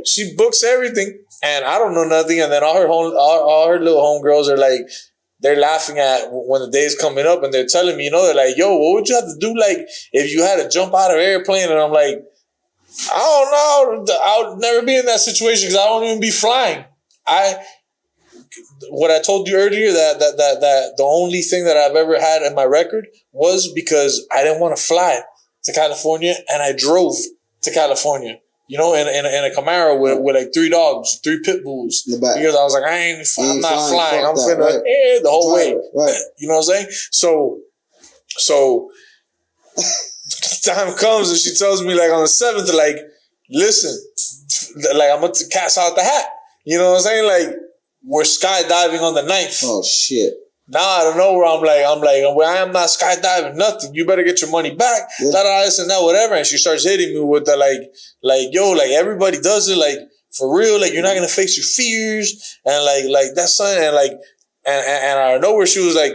she books everything, and I don't know nothing. And then all her little homegirls are like, they're laughing at when the day's coming up, and they're telling me, you know, they're like, yo, what would you have to do, like, if you had to jump out of an airplane? And I'm like, I don't know. I'll never be in that situation because I don't even be flying. What I told you earlier, that the only thing that I've ever had in my record was because I didn't want to fly to California, and I drove to California. You know, in a Camaro with like 3 dogs, 3 pit bulls. In the back. Because I was like, I'm not flying. I'm finna right. the whole way. Right. You know what I'm saying? So time comes and she tells me like on the 7th, like, listen, like I'm gonna cast out the hat. You know what I'm saying? Like, we're skydiving on the 9th. Oh shit. Now I don't know where I'm like, well, I am not skydiving, nothing. You better get your money back. This and that, whatever. And she starts hitting me with the like, yo, like everybody does it, like for real, like you're not gonna face your fears, and like that's something, and like, and out of nowhere she was like,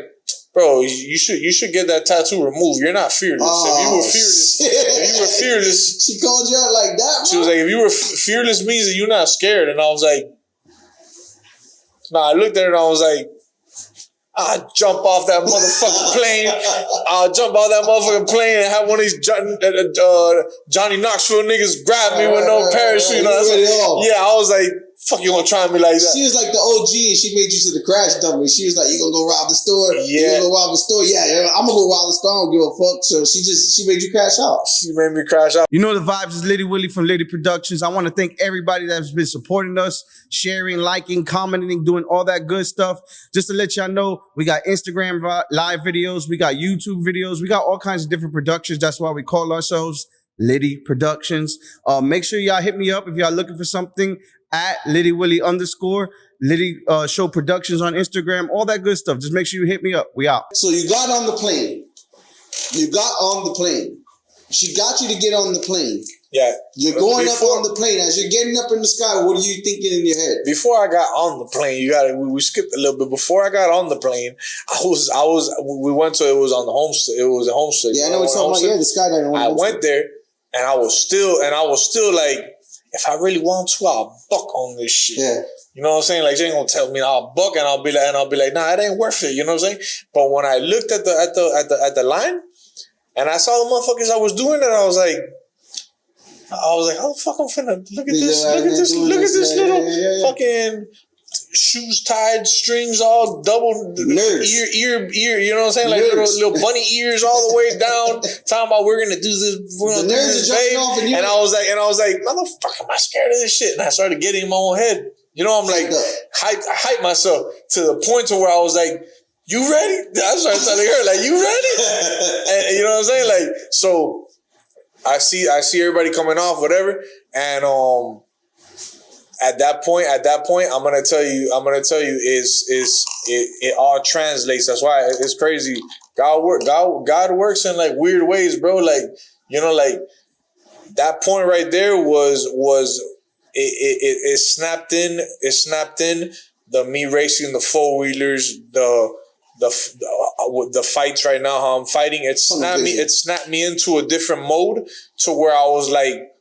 bro, you should get that tattoo removed. You're not fearless. If you were fearless, she called you out like that, bro? She was like, if you were fearless means that you're not scared. And I was like, I looked at her and I was like, I'll jump off that motherfucking plane. I'll jump off that motherfucking plane and have one of these Johnny Knoxville niggas grab me with no parachute. Yeah, I was like, fuck, you gonna try me like that? She was like the OG, and she made you to the crash dummy. She was like, you gonna go rob the store? Yeah. You gonna go rob the store? Yeah, I'm gonna go rob the store. I don't give a fuck. So she made you crash out. She made me crash out. You know the vibes is Litty Willie from Litty Productions. I want to thank everybody that's been supporting us, sharing, liking, commenting, doing all that good stuff. Just to let y'all know, we got Instagram live videos, we got YouTube videos, we got all kinds of different productions. That's why we call ourselves Litty Productions. Make sure y'all hit me up if y'all looking for something at Litty Willie _ Litty Show Productions on Instagram, all that good stuff. Just make sure you hit me up. We out. So you got on the plane. She got you to get on the plane. Yeah. You're going up on the plane. As you're getting up in the sky, what are you thinking in your head? Before I got on the plane, we skipped a little bit. Before I got on the plane, we went to, it was on the homestead. It was a homestead. Yeah, I know what you're talking about. Yeah, the skydiving. I went there and I was still like, if I really want to, I'll buck on this shit. Yeah. You know what I'm saying? Like, she ain't gonna tell me I'll buck, and I'll be like, nah, it ain't worth it. You know what I'm saying? But when I looked at the line, and I saw the motherfuckers I was doing it, I was like, how the fuck I'm finna look at this little fucking shoes tied, strings all double, ear, you know what I'm saying? Like little bunny ears all the way down, talking about we're gonna do this, babe. And I was like, motherfucker, am I scared of this shit? And I started getting in my own head. You know, I'm like, hype myself to the point to where I was like, you ready? I started telling her, like, you ready? And you know what I'm saying? Like, so I see everybody coming off, whatever, and at that point, I'm gonna tell you, it all translates. That's why it's crazy. God works in like weird ways, bro. Like, you know, like that point right there was it snapped in. It snapped in the me racing the 4-wheelers, the fights right now, how I'm fighting. It snapped me into a different mode to where I was like,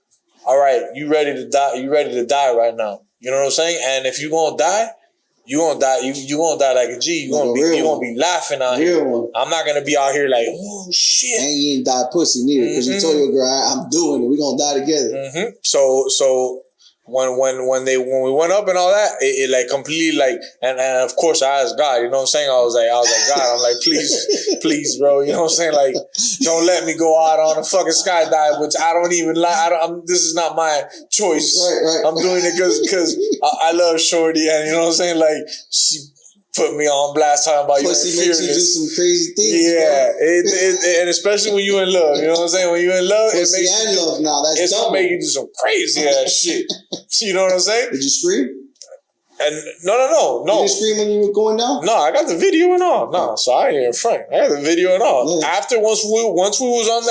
all right, you ready to die? You ready to die right now? You know what I'm saying? And if you're gonna die, you gonna die. You gonna die like a G. You gonna be laughing out here. I'm not gonna be out here like, oh shit. And you ain't die pussy neither because you told your girl, I'm doing it. We gonna die together. So when we went up and all that, it like completely like, and of course I asked God, you know what I'm saying? I was like, God, I'm like, please, bro, you know what I'm saying? Like, don't let me go out on a fucking skydive, which I don't even like. This is not my choice. Right. I'm doing it because I love Shorty, and you know what I'm saying? Like, she put me on blast talking about Pussy you makes you do some crazy things. Yeah, and especially when you in love, you know what I'm saying? When you in love, Pussy it makes and you love now. That's gonna make you do some crazy ass shit. You know what I'm saying? Did you scream? And no. Did you scream when you were going down? No, I got the video and all. No, so I ain't in front. I got the video and all. Yeah. After once we was on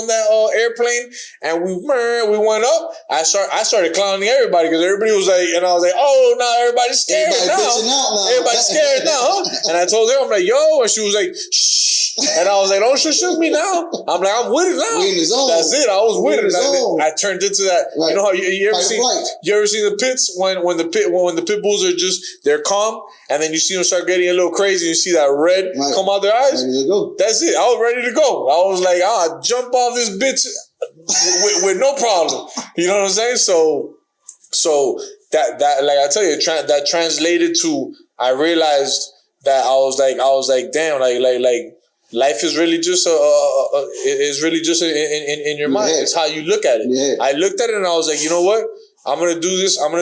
that airplane and we went up, I started clowning everybody because everybody was like, and I was like, oh no, everybody's scared now. Everybody's scared now, huh? And I told her, I'm like, yo, and she was like, shh. And I was like, don't shush me now. I'm like, I'm with it now. We in the zone. That's it. I was with it. I turned into that. Right. You know how you ever seen the pits when the pit bulls are just, they're calm, and then you see them start getting a little crazy, and you see that red come out their eyes. Ready to go. That's it. I was ready to go. I was like, I'll jump off this bitch with no problem. You know what I'm saying? So that like I tell you, that translated to, I realized that I was like, damn, like life is really just is really just in your mind. It's how you look at it. Yeah. I looked at it and I was like, you know what? I'm gonna do this, and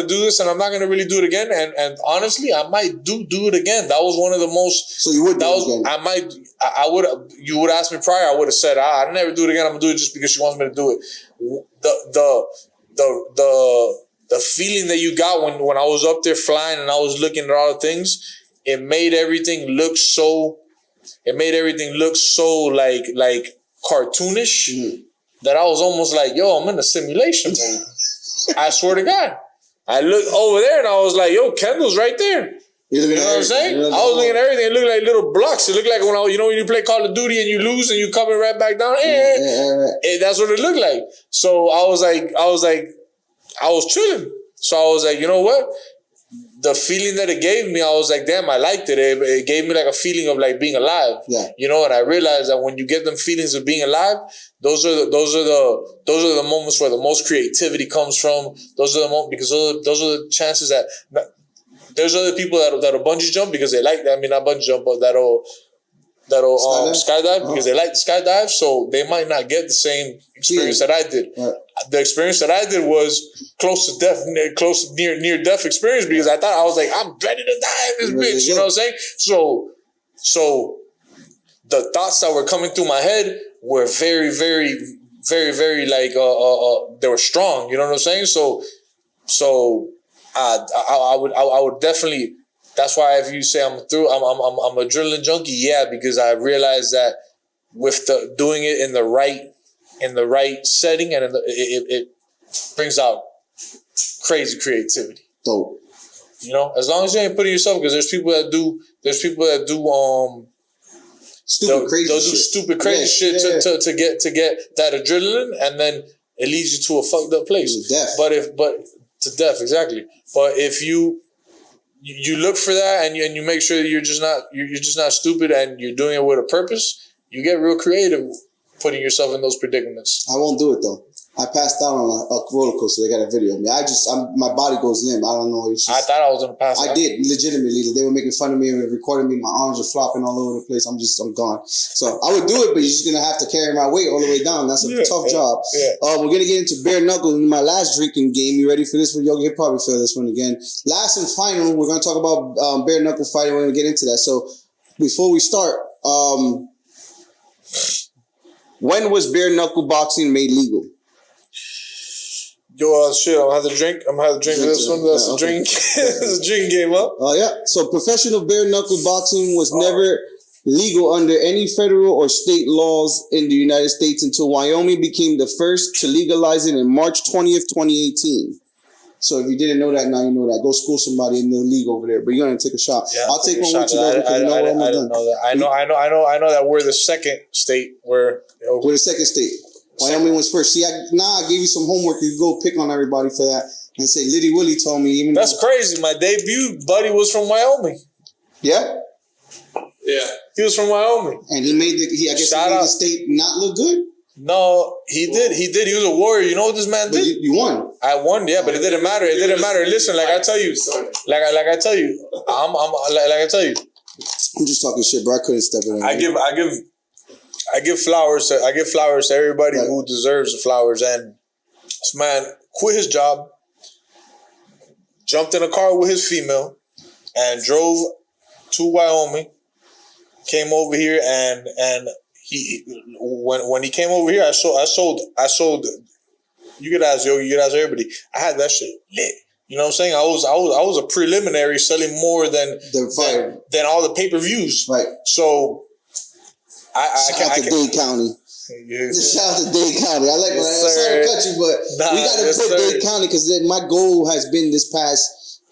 I'm not gonna really do it again. And honestly, I might do it again. That was one of the most. So you would do it again? I would. You would ask me prior. I would have said, I'd never do it again. I'm gonna do it just because she wants me to do it. The feeling that you got when I was up there flying and I was looking at all the things, it made everything look so. It made everything look so like cartoonish that I was almost like, yo, I'm in a simulation, man. I swear to God. I looked over there and I was like, yo, Kendall's right there. You know what I'm saying? I was looking at everything. It looked like little blocks. It looked like when you play Call of Duty and you lose and you coming right back down. That's what it looked like. So I was chilling. So I was like, you know what? The feeling that it gave me, I was like, damn, I liked it. It gave me like a feeling of like being alive. Yeah. You know, and I realized that when you get them feelings of being alive, those are the moments where the most creativity comes from. Those are the moments because those are the chances that there's other people that'll bungee jump because they like that. I mean, not bungee jump, but that'll skydive because they like to skydive. So they might not get the same experience that I did. Right. The experience that I did was close to death, near death experience because I was like, I'm ready to die in this bitch. You know what I'm saying? So the thoughts that were coming through my head were very, very, very, very like they were strong. You know what I'm saying? So I would definitely. That's why if you say I'm a adrenaline junkie, yeah, because I realized that with doing it in the right setting and it brings out crazy creativity. Dope. You know, as long as you ain't putting yourself, because there's people that do stupid crazy shit to get that adrenaline, and then it leads you to a fucked up place. To death, exactly. But if you look for that and you make sure that you're just not stupid and you're doing it with a purpose, you get real creative putting yourself in those predicaments. I won't do it though. I passed out on a roller coaster. They got a video of me. My body goes limp. I don't know. I thought I was gonna pass out. I did, legitimately. They were making fun of me and recording me. My arms are flopping all over the place. I'm gone. So I would do it, but you're just gonna have to carry my weight all the way down. That's a tough job. Yeah. We're gonna get into bare knuckle in my last drinking game. You ready for this one? You'll probably feel this one again. Last and final, we're gonna talk about bare knuckle fighting. We're gonna get into that. So before we start, when was bare knuckle boxing made legal? Yo, shit, I'm gonna have to drink this one. That's a drink. It's a drink game, huh? Yeah. So professional bare knuckle boxing was never legal under any federal or state laws in the United States until Wyoming became the first to legalize it in March 20th, 2018. So if you didn't know that, now you know that. Go school somebody in the league over there. But you're gonna take a shot. Yeah, I'll take one with you though, because you know we're almost done. I know that we're the second state where we're the second state. Wyoming was first. See, I gave you some homework. You go pick on everybody for that. And say Litty Willie told me even. That's crazy. My debut buddy was from Wyoming. Yeah. Yeah, he was from Wyoming. And he made the. I guess Shout he made out. the state not look good. No, he did. He did. He was a warrior. You know what this man But did? you won. I won, yeah, but it didn't matter. It didn't matter. Listen, like I tell you, like I tell you, like I tell you, I'm just talking shit, bro. I couldn't step in. I give flowers to everybody who deserves the flowers. And this man quit his job, jumped in a car with his female, and drove to Wyoming. Came over here and he when he came over here, I sold. You could ask Yogi, you could ask everybody. I had that shit lit. You know what I'm saying? I was a preliminary selling more than all the pay-per-views. Right. So Shout out to Dade County. Yeah. Shout out to Dade County. I like when I'm sorry to cut you, but we got to put Dade County because my goal has been this past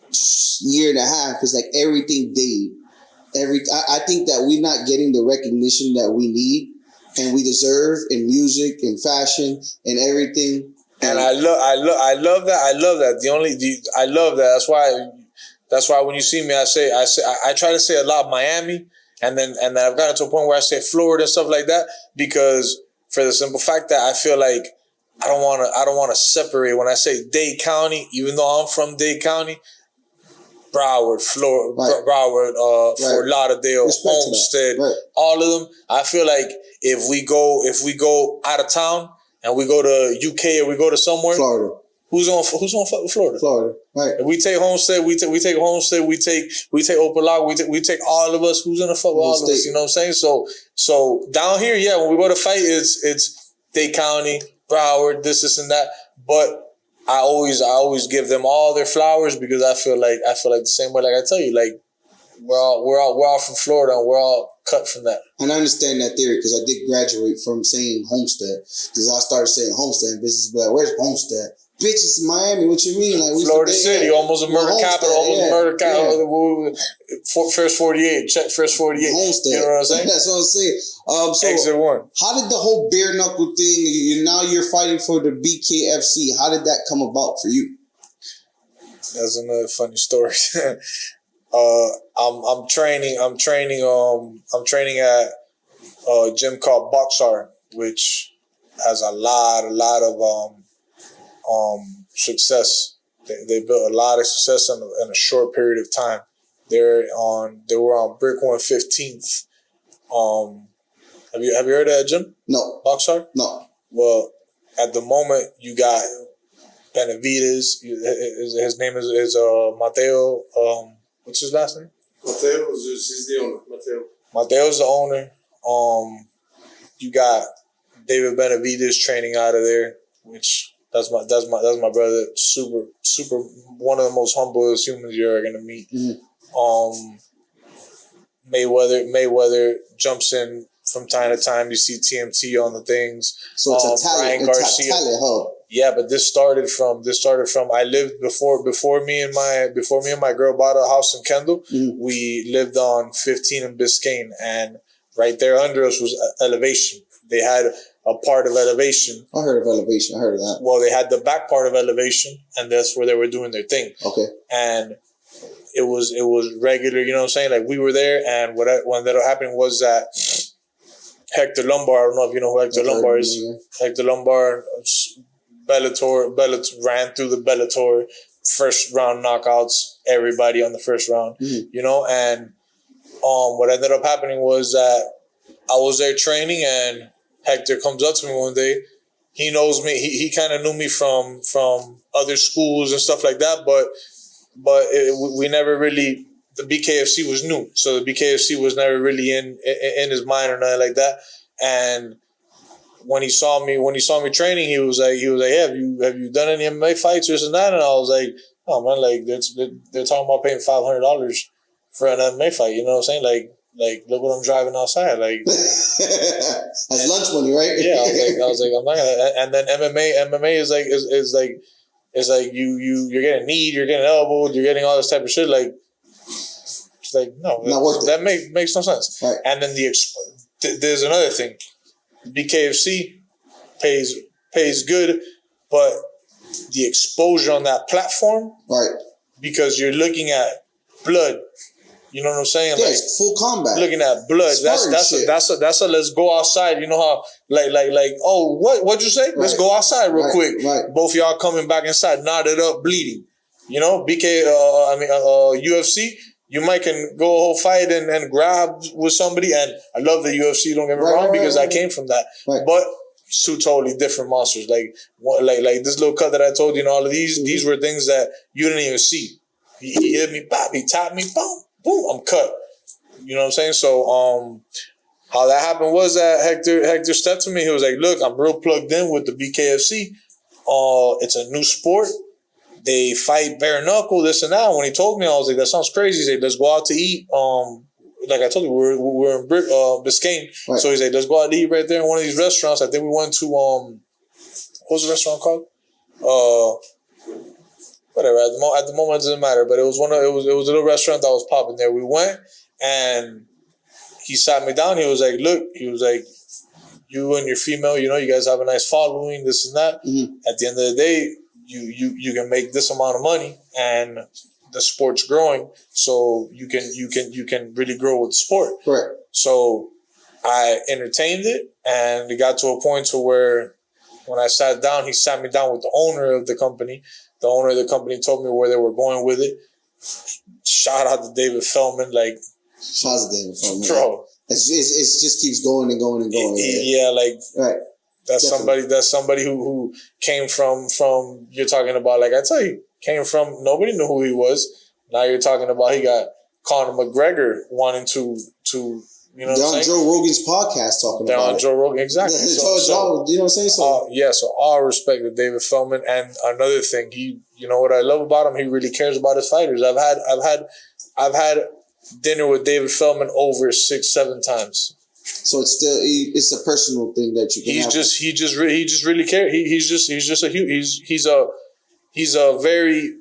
year and a half is like everything Dade. I think that we're not getting the recognition that we need and we deserve in music and fashion and everything. And I love that. I love that. I love that. That's why when you see me, I try to say a lot Miami, and then I've gotten to a point where I say Florida and stuff like that because for the simple fact that I feel like I don't want to separate. When I say Dade County, even though I'm from Dade County, Broward, Florida, right. Broward, Fort Lauderdale, Respect Homestead, right. all of them. I feel like if we go out of town and we go to UK or we go to somewhere, Florida. Who's on fuck with Florida? Florida, right? If we take Homestead, we take Homestead, we take Opalaga, we take all of us. Who's gonna fuck with all of us? You know what I'm saying? So down here, yeah, when we go to fight, it's Dade County, Broward, this and that, but. I always give them all their flowers because I feel like the same way. Like I tell you, like we're all from Florida and we're all cut from that. And I understand that theory because I did graduate from saying Homestead because I started saying Homestead and business be like, where's Homestead? Bitch, it's Miami. What you mean? Like we Florida City, almost a murder capital, First 48, check First 48. Homestead. You know what I'm saying? That's what I'm saying. So Exit 1. how did the whole bare knuckle thing? You're fighting for the BKFC. How did that come about for you? That's another funny story. I'm training at a gym called Boxar, which has a lot of success. They built a lot of success in a short period of time. They were on Brick 115th. Have you heard of that gym? No. Boxar? No. Well, at the moment you got Benavides. His name is Mateo. What's his last name? Mateo is the owner. Mateo's the owner. You got David Benavides training out of there, which that's my brother. Super one of the most humblest humans you're ever gonna meet. Mm-hmm. Mayweather jumps in from time to time. You see TMT on the things. So it's a talent. It's a talent hub. Yeah, but this started from I lived before me and my girl bought a house in Kendall. Mm-hmm. We lived on 15 in Biscayne, and right there under us was Elevation. They had a part of Elevation. I heard of Elevation. I heard of that. Well, they had the back part of Elevation, and that's where they were doing their thing. Okay. And it was regular, you know what I'm saying? Like we were there, and what ended up happening was that Hector Lombard, I don't know if you know who Hector Lombard is. Hector Lombard, Bellator ran through the Bellator first round knockouts, everybody on the first round, you know, and what ended up happening was that I was there training, and Hector comes up to me one day. He knows me. He kind of knew me from other schools and stuff like that, but we never really. The BKFC was new, so the BKFC was never really in his mind or nothing like that. And when he saw me training, he was like, hey, have you done any MMA fights or this and that? And I was like, oh man, like they're talking about paying $500 for an MMA fight. You know what I'm saying? Like look what I'm driving outside. Like that's lunch money, right? Yeah, I was like, I'm not gonna. And then MMA is like you're getting kneed, you're getting elbowed, you're getting all this type of shit. Like it's like no, not worth that it. makes no sense. Right. And then there's another thing. BKFC pays good, but the exposure on that platform, Right. because you're looking at blood. You know what I'm saying? Yeah, Like, it's full combat. looking at blood. Sparring shit. That's a let's go outside. You know how like oh what'd you say? Let's go outside real quick. Right. Both y'all coming back inside, knotted up, bleeding. You know, UFC. You might can go a whole fight and grab with somebody, and I love the UFC. Don't get me wrong, because I came from that. Right. But it's two totally different monsters. Like this little cut that I told you, and all of these were things that you didn't even see. He hit me, bop, he tapped me, boom, boom, I'm cut. You know what I'm saying? So how that happened was that Hector stepped to me. He was like, "Look, I'm real plugged in with the BKFC. It's a new sport. They fight bare knuckle, this and that." When he told me, I was like, "That sounds crazy." He's like, "Let's go out to eat." Like I told you, we're in Biscayne. Right. So he's like, "Let's go out to eat right there in one of these restaurants." I think we went to what was the restaurant called? Whatever. At the moment, it doesn't matter. But it was a little restaurant that was popping there. We went, and he sat me down. He was like, "Look," he was like, "You and your female, you know, you guys have a nice following, this and that. Mm-hmm. At the end of the day, you can make this amount of money, and the sport's growing, so you can really grow with the sport." Correct. So I entertained it, and it got to a point to where when I sat down, he sat me down with the owner of the company. The owner of the company told me where they were going with it. Shout out to David Feldman, like. Shout out to David Feldman, bro. It just keeps going and going and going. Yeah, like right. That's definitely. somebody who came from you're talking about, like I tell you, came from nobody knew who he was. Now you're talking about he got Conor McGregor wanting to you know what I'm saying? Joe Rogan's podcast talking about it. Joe Rogan, exactly. You know what I'm saying? So all respect to David Feldman. And another thing, you know what I love about him, he really cares about his fighters. I've had dinner with David Feldman over 6-7 times. So it's a personal thing that you can have. He just really cares. He's a very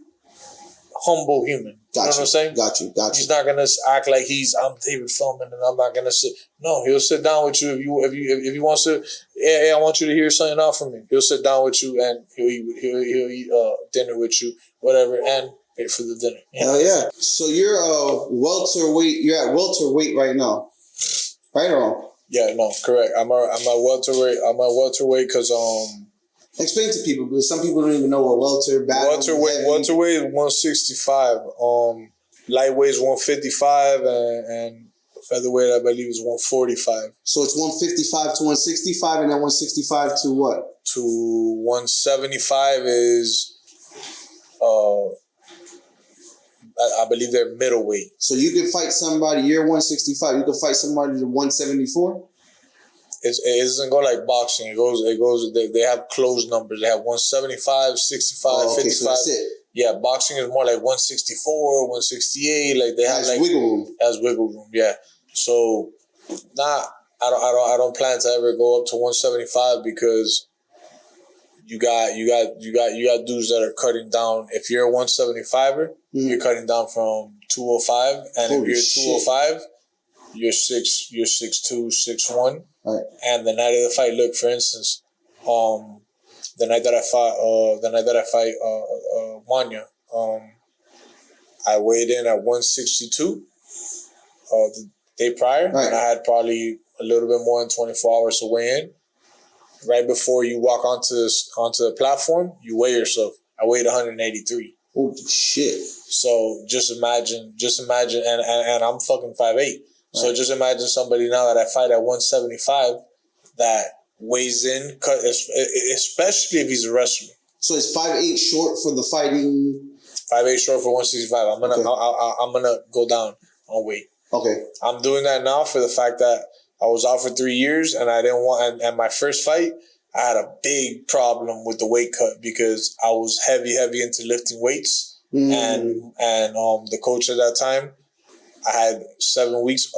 humble human. You know what I'm saying? Got you. He's not gonna act like I'm David Feldman and I'm not gonna sit. No, he'll sit down with you if he wants to. Hey, I want you to hear something out from me. He'll sit down with you and he'll eat dinner with you, whatever, and pay for the dinner. Hell yeah! So you're welterweight. You're at welterweight right now, right or wrong? Yeah, no, correct. I'm at welterweight. I'm at welterweight because Explain to people, because some people don't even know what welterweight is 165. Lightweight is 155, and featherweight I believe is 145. So it's 155 to 165, and then 165 to what? To 175 is I believe they're middleweight. So you can fight somebody. You're 165. You can fight somebody to 174. It doesn't go like boxing. It goes. They have closed numbers. They have 175, 65, 55. So that's it. Yeah, boxing is more like 164, 168. Like they have like wiggle room. Has wiggle room. Yeah. So, I don't plan to ever go up to 175 because you got dudes that are cutting down. If you're a 175er, you're cutting down from 205, and if you're 205, you're 6'2", 6'1". Right. And the night of the fight, look, for instance, the night that I fight Manya, I weighed in at 162 the day prior, and I had probably a little bit more than 24 hours to weigh in. Right before you walk onto the platform, you weigh yourself. I weighed 183. Holy shit! So just imagine, and I'm fucking 5'8". So just imagine somebody now that I fight at 175 that weighs in, especially if he's a wrestler. So it's 5'8" short for the fighting. 5'8" short for 165. I'm gonna go down on weight. Okay. I'm doing that now for the fact that I was out for 3 years and I didn't want. And my first fight, I had a big problem with the weight cut because I was heavy into lifting weights, and the coach at that time. I had 7 weeks.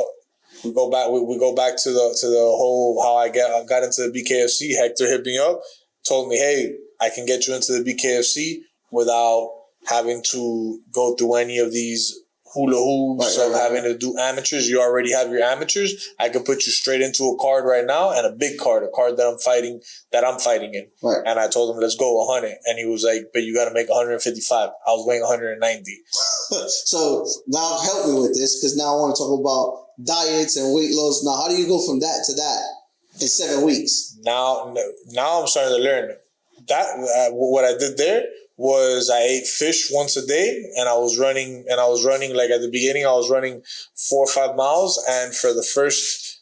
We go back to the whole how I got into the BKFC. Hector hit me up, told me, "Hey, I can get you into the BKFC without having to go through any of these hula hoops, of having to do amateurs. You already have your amateurs. I could put you straight into a card right now, and a big card, a card that I'm fighting in. Right. And I told him, let's go 100. And he was like, but you got to make 155. I was weighing 190. So now help me with this, because now I want to talk about diets and weight loss. Now, how do you go from that to that in 7 weeks? Now I'm starting to learn that. What I did there was I ate fish once a day, and I was running like at the beginning I was running 4 or 5 miles, and for the first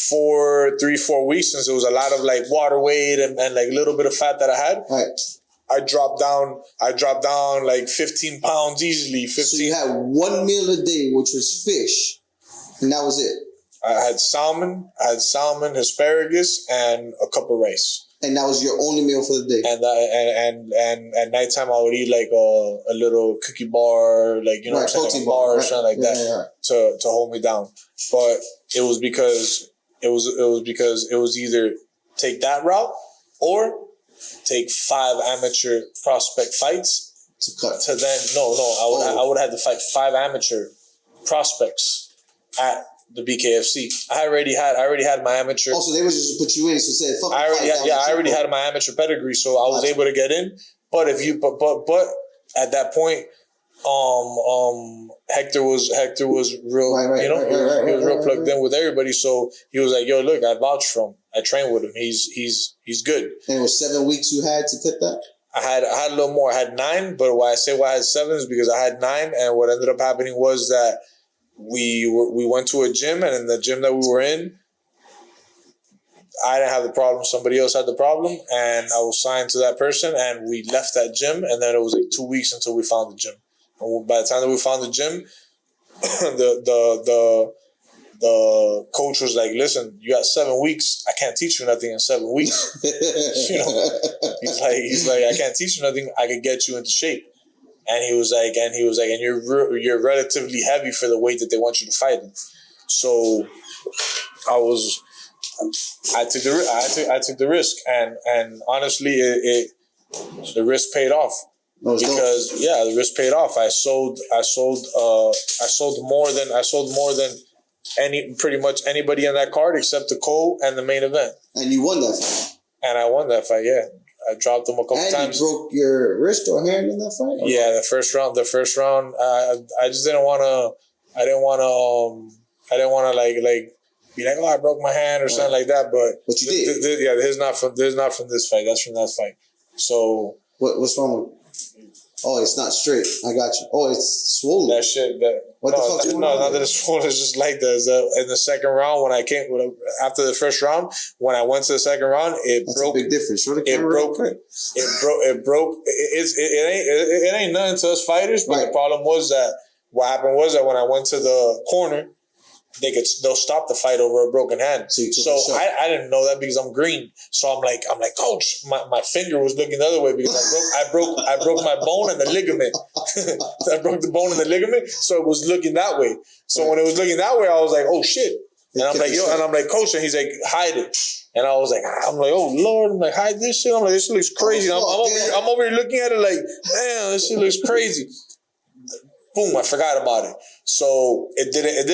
4 weeks, since it was a lot of like water weight and like a little bit of fat that I had, Right. I dropped down like 15 pounds easily. 15. So you had 1 meal a day, which was fish, and that was it. I had salmon, asparagus, and a cup of rice. And that was your only meal for the day. And at nighttime I would eat like a little cookie bar, like, you know, right, what I'm saying, like a bar or something like that to hold me down. But it was because it was either take that route or take 5 amateur prospect fights to cut. to then I would have to fight 5 amateur prospects at the BKFC. I already had my amateur. Also, they were just to put you in, so said, "Fuck." I already had my amateur pedigree, so I was able to get in. But if you, but at that point, Hector was real, Right, you know, he was real plugged right. in with everybody. So he was like, "Yo, look, I vouch for him. I train with him. He's good." And it was 7 weeks you had to cut that? I had a little more. I had 9, but why I had 7 is because I had 9, and what ended up happening was that we went to a gym, and in the gym that we were in, I didn't have the problem. Somebody else had the problem, and I was signed to that person, and we left that gym, and then it was like 2 weeks until we found the gym. And by the time that we found the gym, the coach was like, "Listen, you got 7 weeks. I can't teach you nothing in 7 weeks." You know, he's like, "I can't teach you nothing. I could get you into shape." And he was like, and you're relatively heavy for the weight that they want you to fight in. So I took the risk, and honestly, the risk paid off. Because the risk paid off. I sold more than pretty much anybody on that card except the co and the main event. And you won that fight. And I won that fight. Yeah, I dropped them a couple times. And you broke your wrist or hand in that fight? Yeah, the first round. I just didn't want to. I didn't want to like be like, "Oh, I broke my hand" or something like that. But you did. This is not from this fight. That's from that fight. So what's wrong with? Oh, it's not straight. I got you. Oh, it's swollen. That shit. Not that it's swollen. It's just like that. In the second round, after the first round, when I went to the second round, That's broke. a big difference. Show the camera. It broke. It ain't nothing to us fighters. But the problem was that what happened was that when I went to the corner, they'll stop the fight over a broken hand. So I didn't know that because I'm green. So I'm like, "Coach," my finger was looking the other way because I broke my bone and the ligament. I broke the bone and the ligament, so it was looking that way. So when it was looking that way, I was like, "Oh shit!" And I'm like, "Yo," and I'm like, "Coach," and he's like, "Hide it." And I was like, "Oh Lord," I'm like, "Hide this shit." I'm like, "This shit looks crazy." I'm over here looking at it like, "Damn, this shit looks crazy." Boom! I forgot about it. So it didn't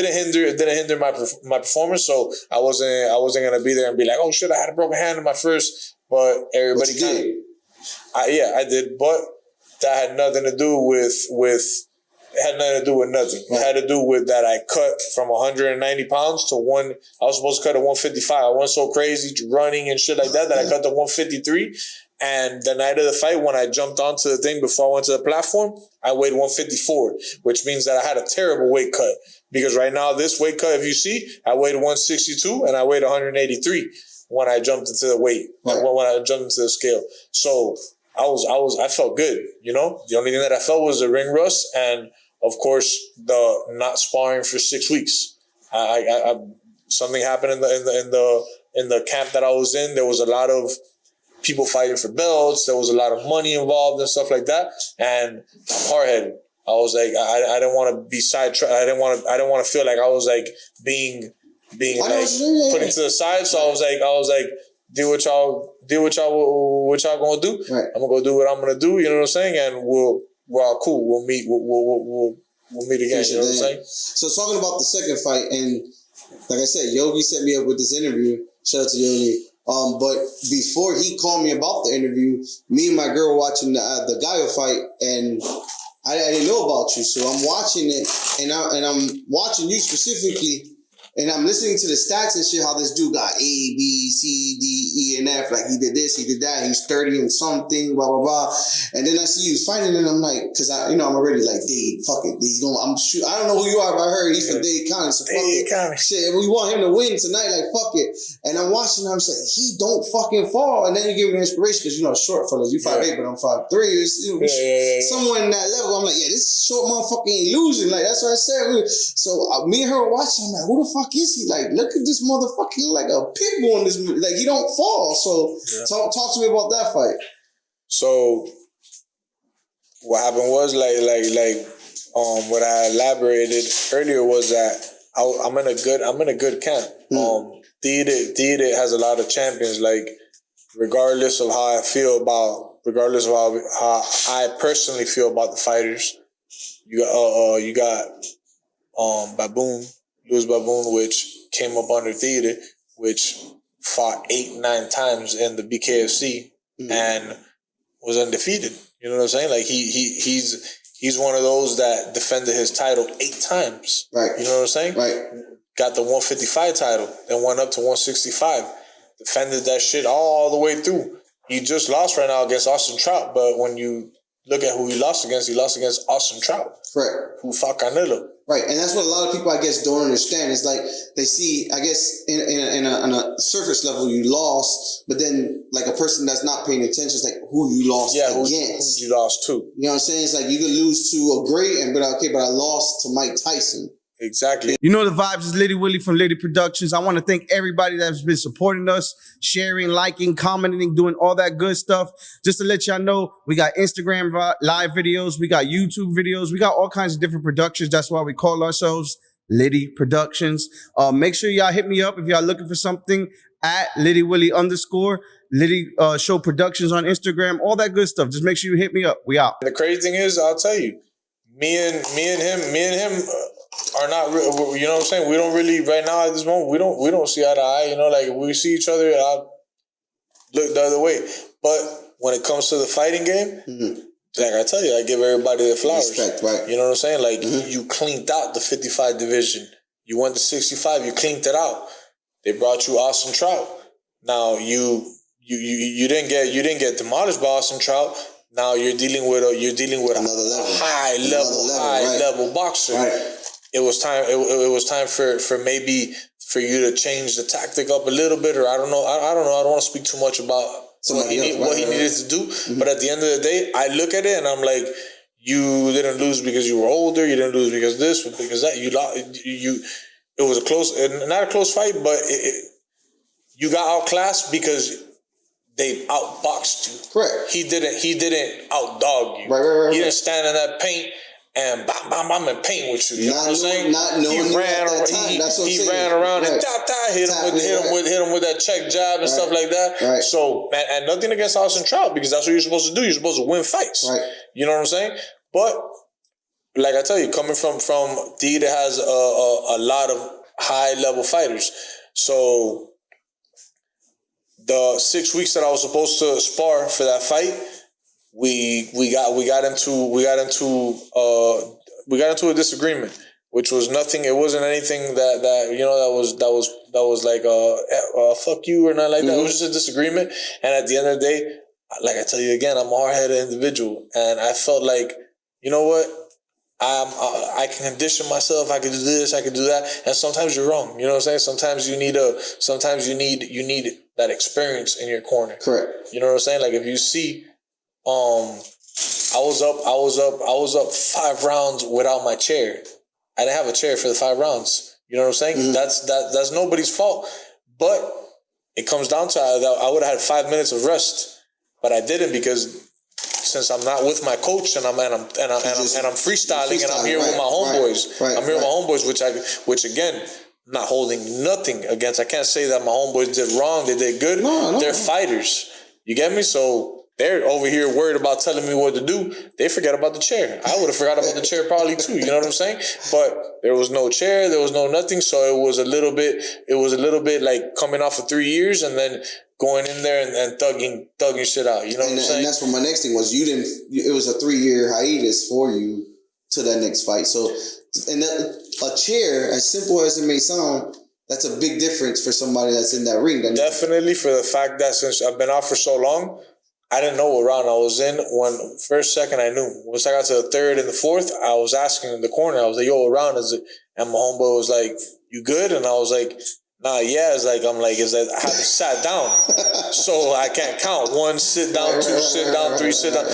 hinder my performance. So I wasn't gonna be there and be like, "Oh shit, I had a broken hand in my first." But everybody did. I did. But that had nothing to do with. It had nothing to do with nothing. It had to do with that I cut from 190 pounds to one. I was supposed to cut to 155. I went so crazy running and shit like that I cut to 153. And the night of the fight, when I jumped onto the thing before I went to the platform, I weighed 154, which means that I had a terrible weight cut. Because right now, this weight cut, if you see, I weighed 162 and I weighed 183 when I jumped into the weight, when I jumped into the scale. So I felt good, you know? The only thing that I felt was the ring rust and, of course, the not sparring for 6 weeks. Something happened in the camp that I was in. There was a lot of people fighting for belts. There was a lot of money involved and stuff like that. And I'm hard-headed. I was like, I didn't want to be sidetracked. I didn't want to feel like I was like being like put into the side. So I was like, do what y'all gonna do. Right. I'm gonna go do what I'm gonna do. You know what I'm saying? And we're all cool. We'll meet. we'll meet again. You know what I'm saying? So talking about the second fight, and like I said, Yogi set me up with this interview. Shout out to Yogi. But before he called me about the interview, me and my girl were watching the Gallo fight, and I didn't know about you, so I'm watching it, and I'm watching you specifically. And I'm listening to the stats and shit, how this dude got A, B, C, D, E, and F. Like, he did this, he did that. He's 30 and something, blah, blah, blah. And then I see you fighting, and I'm like, because I'm already like, Dade, fuck it. I don't know who you are, but I heard he's from Dade County, so fuck it. Shit, we want him to win tonight, like, fuck it. And I'm watching, I'm saying, he don't fucking fall. And then you give me inspiration, because, short fellas, you 5'8", but I'm 5'3". Somewhere in that level, I'm like, yeah, this short motherfucker ain't losing. Like, that's what I said. So me and her were watching, I'm like, who the fuck is he? Like, look at this motherfucker, like a pit bull in this movie. Like, he don't fall. So talk to me about that fight. So what happened was what I elaborated earlier was that I'm in a good camp. Theater has a lot of champions. Like, regardless of how I personally feel about the fighters, you got Louis Baboon, which came up under Theater, which fought 8-9 times in the BKFC and was undefeated. You know what I'm saying? Like, he's one of those that defended his title 8 times. Right. You know what I'm saying? Right. Got the 155 title, then went up to 165. Defended that shit all the way through. He just lost right now against Austin Trout, but when you look at who he lost against Austin Trout. Correct. Who fought Canelo. Right, and that's what a lot of people, I guess, don't understand. It's like they see, I guess, on a surface level, you lost, but then like a person that's not paying attention is like who you lost against. Who you lost to. You know what I'm saying? It's like you could lose to a great, but I lost to Mike Tyson. Exactly. You know the vibes is Litty Willie from Litty Productions. I want to thank everybody that's been supporting us, sharing, liking, commenting, doing all that good stuff. Just to let y'all know, we got Instagram live videos, we got YouTube videos, we got all kinds of different productions. That's why we call ourselves Litty Productions. Make sure y'all hit me up if y'all looking for something at Litty Willie _. Litty Show Productions on Instagram, all that good stuff. Just make sure you hit me up. We out. The crazy thing is, I'll tell you, me and him are not, you know what I'm saying? We don't really, right now at this moment, we don't see eye to eye, like if we see each other, I'll look the other way. But when it comes to the fighting game, like I tell you, I give everybody their flowers. Respect, right. You know what I'm saying? Like, you cleaned out the 55 division. You went to 65, you cleaned it out. They brought you Austin Trout. Now you didn't get demolished by Austin Trout. Now you're dealing with a high level boxer. Right. It was time for maybe for you to change the tactic up a little bit, or I don't know. I don't want to speak too much about what he needed to do. But at the end of the day, I look at it and I'm like, you didn't lose because you were older. You didn't lose because this, because that. It was a close, not a close fight, but you got outclassed because they outboxed you. Correct. He didn't outdog you. Right. He didn't stand in that paint and bam and paint with you. You know what I'm saying? Not knowing he ran around and hit him with that check jab and stuff like that. Right. So and nothing against Austin Trout, because that's what you're supposed to do. You're supposed to win fights. Right. You know what I'm saying? But like I tell you, coming from D that has a lot of high level fighters. So the 6 weeks that I was supposed to spar for that fight, we got into a disagreement, which was nothing. It wasn't anything that was like fuck you or nothing like that. It was just a disagreement. And at the end of the day, like I tell you again, I'm a hard-headed individual, and I felt like, you know what, I can condition myself. I can do this. I can do that. And sometimes you're wrong. You know what I'm saying? Sometimes you need that experience in your corner. Correct. You know what I'm saying? Like if you see, I was up 5 rounds without my chair. I didn't have a chair for the 5 rounds. You know what I'm saying? That's nobody's fault. But it comes down to I would have had 5 minutes of rest, but I didn't, because since I'm not with my coach and I'm freestyling and I'm here with my homeboys. I'm here with my homeboys, which again, I'm not holding nothing against. I can't say that my homeboys did wrong. They did good. No. They're fighters. You get me? So they're over here worried about telling me what to do. They forget about the chair. I would have forgot about the chair probably too. You know what I'm saying? But there was no chair. There was no nothing. So it was a little bit like coming off of 3 years and then going in there and thugging shit out. You know what I'm saying? And that's what my next thing was. It was a 3-year hiatus for you to that next fight. So, and a chair, as simple as it may sound, that's a big difference for somebody that's in that ring. Definitely, for the fact that since I've been out for so long, I didn't know what round I was in. When first, second, I knew. Once I got to the third and the fourth, I was asking in the corner. I was like, "Yo, what round is it?" And my homeboy was like, "You good?" And I was like, "Nah, yeah." It's like is that I haven't sat down, so I can't count. 1 sit down, 2 sit down, 3 sit down.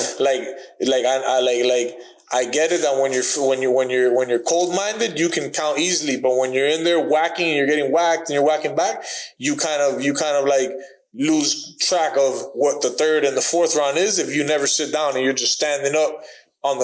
I get it that when you're cold minded, you can count easily. But when you're in there whacking, and you're getting whacked, and you're whacking back, you kind of like lose track of what the third and the fourth round is if you never sit down and you're just standing up on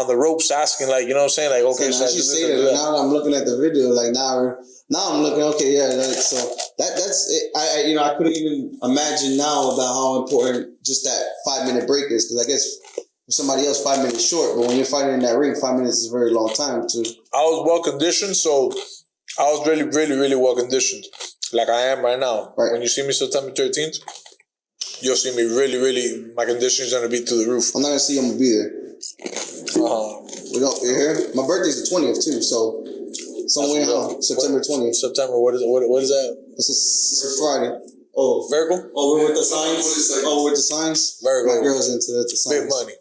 the ropes asking, like, you know what I'm saying, like, okay, so you say that, now I'm looking at the video, like now I'm looking, okay, yeah, like, so that's it. I couldn't even imagine now about how important just that 5-minute break is, because I guess for somebody else 5 minutes short, but when you're fighting in that ring, 5 minutes is a very long time too. I was well conditioned, so I was really, really, really well conditioned. Like I am right now. Right. When you see me September 13th, you'll see me really, really, my conditioning is going to be through the roof. I'm not going to see you, I'm going to be there. You're here? My birthday's the 20th too, so somewhere around September 20th. September, what is that? It's a Friday. Oh. Virgo? Oh, we're with the signs? Oh, we're with the signs? Virgo. My girl's into the signs. Big money.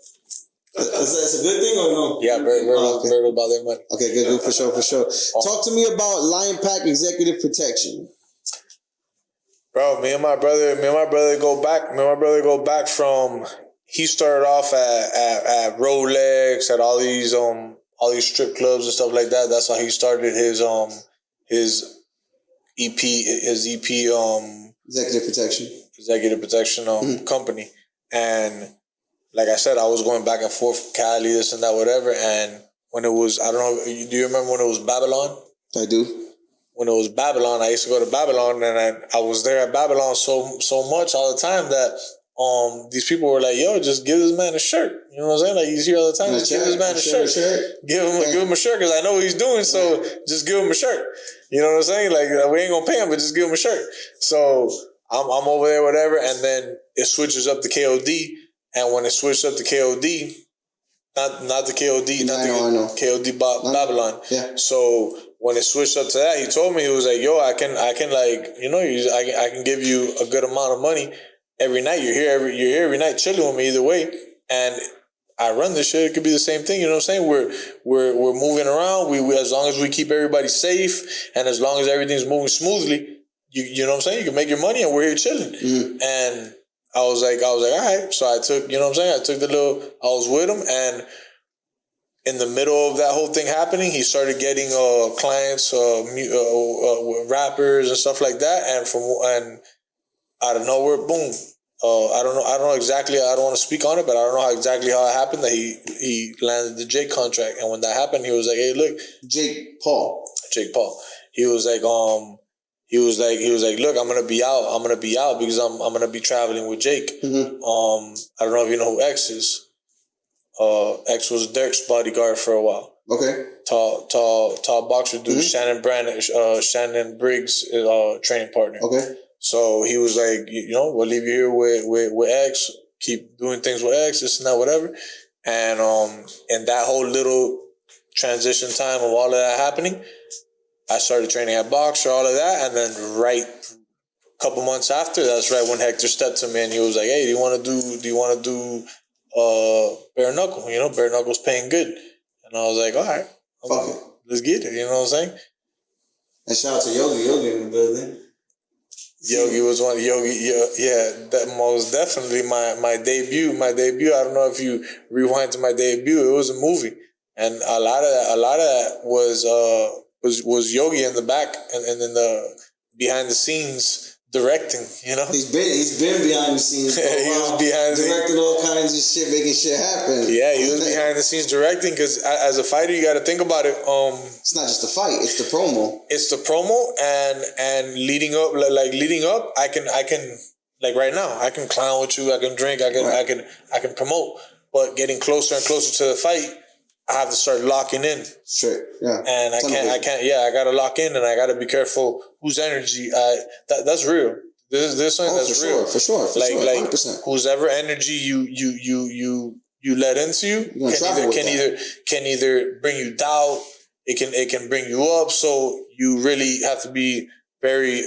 Is a good thing or no? Yeah, Virgo about their money. Okay, good, for sure. Talk to me about Lion Pack Executive Protection. Bro, me and my brother go back from, he started off at Rolex, at all these strip clubs and stuff like that. That's how he started his EP Executive Protection company. And like I said, I was going back and forth, Cali, this and that, whatever. And when it was, I don't know, do you remember when it was Babylon? I do. When it was Babylon, I used to go to Babylon, and I was there at Babylon so much all the time that these people were like, "Yo, just give this man a shirt." You know what I'm saying? Like, he's here all the time. Just give this man a shirt. Give him a shirt, because I know what he's doing. So just give him a shirt. You know what I'm saying? Like, we ain't gonna pay him, but just give him a shirt. So I'm over there, whatever, and then it switches up to KOD. And when it switched up to KOD, not the KOD, KOD Babylon. Yeah. So when it switched up to that, he told me, he was like, "Yo, I can like, you know, I can give you a good amount of money every night. You're here every night chilling with me either way, and I run this shit. It could be the same thing. You know what I'm saying? We're moving around. We as long as we keep everybody safe, and as long as everything's moving smoothly, you know what I'm saying? You can make your money, and we're here chilling." And I was like, all right. So I took, you know what I'm saying? I was with him, and in the middle of that whole thing happening, he started getting clients, rappers and stuff like that, and out of nowhere, boom. I don't know exactly. I don't want to speak on it, but I don't know exactly how it happened that he landed the Jake contract. And when that happened, he was like, "Hey, look, Jake Paul." He was like, "Look, I'm gonna be out because I'm gonna be traveling with Jake." I don't know if you know who X is. X was Dirk's bodyguard for a while. Okay. Tall boxer dude. Shannon Briggs' training partner. Okay. So he was like, you know, we'll leave you here with X. Keep doing things with X, this and that, whatever. And in that whole little transition time of all of that happening, I started training at Boxer, all of that, and then right a couple months after, that's right when Hector stepped to me and he was like, "Hey, do you want to do bare knuckle? You know, bare knuckle's paying good." And I was like, "All right, let's get it." You know what I'm saying? And shout out to Yogi in the building. Yogi was one. That most definitely my debut. My debut. I don't know if you rewind to my debut. It was a movie, and a lot of that was Yogi in the back and in the behind the scenes directing. You know, he's been behind the scenes. He was behind directing all kinds of shit, making shit happen. Yeah, he was behind the scenes directing, because as a fighter, you got to think about it. It's not just the fight; it's the promo. It's the promo and leading up. I can Like right now, I can clown with you, I can drink, I can promote. But getting closer and closer to the fight, I have to start locking in. Straight, yeah. And I gotta lock in, and I gotta be careful whose energy. That's real. This something that's real for sure. Like 100%. Whose ever energy you let into you can either bring you doubt. It can bring you up. So you really have to be very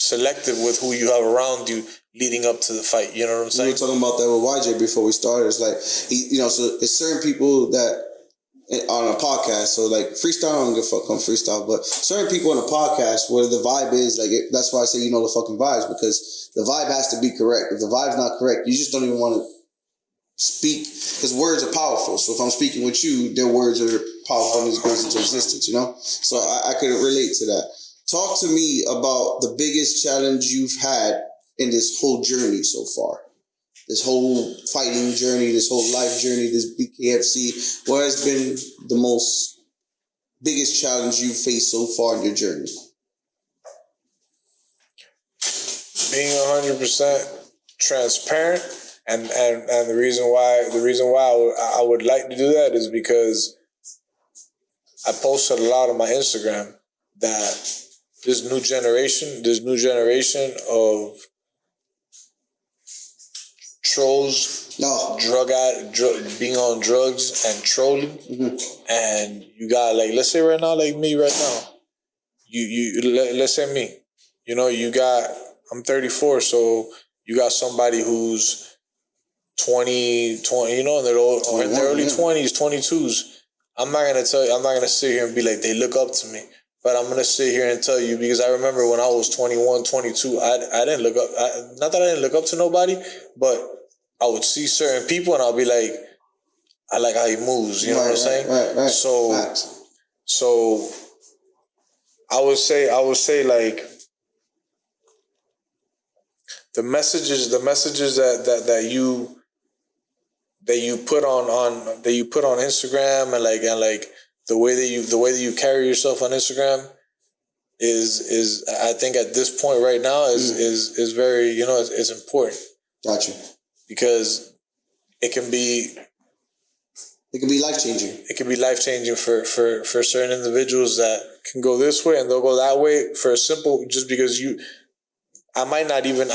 selective with who you have around you leading up to the fight. You know what I'm saying? We were talking about that with YJ before we started. It's like, so it's certain people that on a podcast. So like Freestyle, I don't give a fuck on Freestyle, but certain people on a podcast where the vibe is like, that's why I say, the fucking vibes, because the vibe has to be correct. If the vibe's not correct, you just don't even want to speak, because words are powerful. So if I'm speaking with you, their words are powerful and it goes into existence, So I could relate to that. Talk to me about the biggest challenge you've had in this whole journey so far. This whole fighting journey, this whole life journey, this BKFC. What has been the biggest challenge you've faced so far in your journey? Being 100% transparent, and the reason why I would like to do that is because I posted a lot on my Instagram that this new generation of trolls, being on drugs and trolling, and you got, like, let's say right now, like me right now, let's say me, I'm 34, so you got somebody who's 20, in their early 20s, 22s. I'm not gonna sit here and be like, they look up to me. But I'm going to sit here and tell you, because I remember when I was 21, 22, I didn't look up. Not that I didn't look up to nobody, but I would see certain people and I'll be like, I like how he moves. You know what I'm saying? Right. So I would say like the messages that you put on Instagram and like the way that you carry yourself on Instagram is I think at this point right now is very, it's important. Gotcha. Because it can be life changing. It can be life changing for certain individuals that can go this way and they'll go that way for a simple, just because I might not even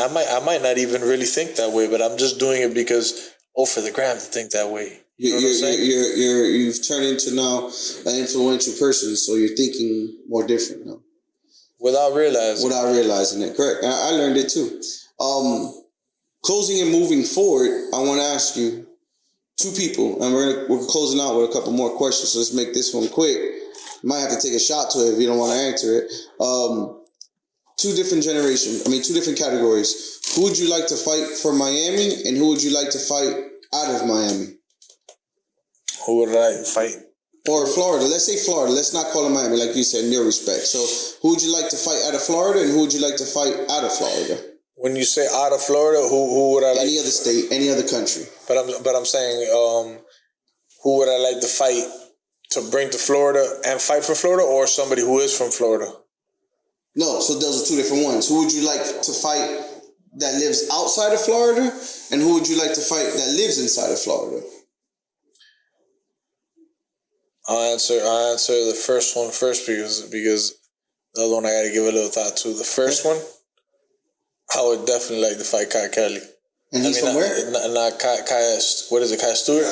really think that way, but I'm just doing it because for the gram to think that way. You've turned into now an influential person, so you're thinking more different now. Without realizing it. Correct. I learned it too. Closing and moving forward, I want to ask you two people, and we're closing out with a couple more questions, so let's make this one quick. You might have to take a shot to it if you don't want to answer it. Two different categories. Who would you like to fight for Miami, and who would you like to fight out of Miami? Who would I fight? Or Florida. Let's say Florida. Let's not call it Miami, like you said, in your respect. So who would you like to fight out of Florida, and who would you like to fight out of Florida? When you say out of Florida, who would I like? Any other state, any other country. But I'm saying, who would I like to fight to bring to Florida and fight for Florida, or somebody who is from Florida? No, so those are two different ones. Who would you like to fight that lives outside of Florida, and who would you like to fight that lives inside of Florida? I'll answer the first one first because the other one I gotta give a little thought to. The first one, I would definitely like to fight Kai Kelly. And he's from where? Not Kai. What is it? Kai Stewart.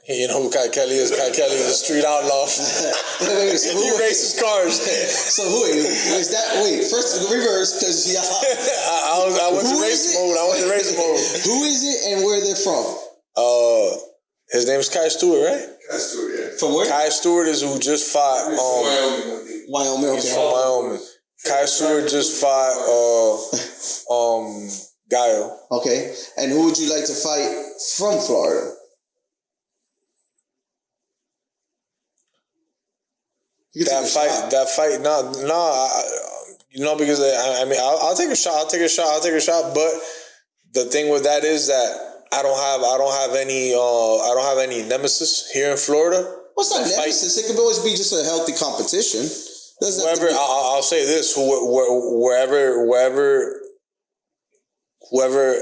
You know who Kai Kelly is? Kai Kelly is a street outlaw. He races cars. So who is that? Wait, first reverse, because I went to race mode. Who is it and where they're from? His name is Kai Stewart, right? Kai Stewart, yeah. From where? Kai Stewart is who just fought. Wyoming. He's from Wyoming. Kai Stewart just fought Guile. Okay, and who would you like to fight from Florida? That fight, because I'll take a shot. But the thing with that is that I don't have any nemesis here in Florida. What's not nemesis? It could always be just a healthy competition. I'll say this: wherever whoever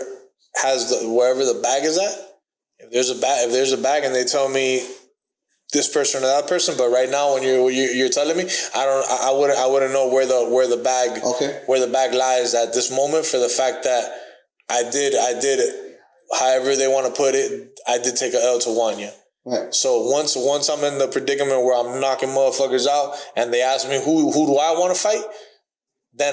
wherever the bag is at, if there's a bag and they tell me this person or that person, but right now when you're telling me, I wouldn't know where the bag lies at this moment, for the fact that I did however they want to put it, I did take an L to Wanya. Right. So once I'm in the predicament where I'm knocking motherfuckers out and they ask me who do I want to fight, then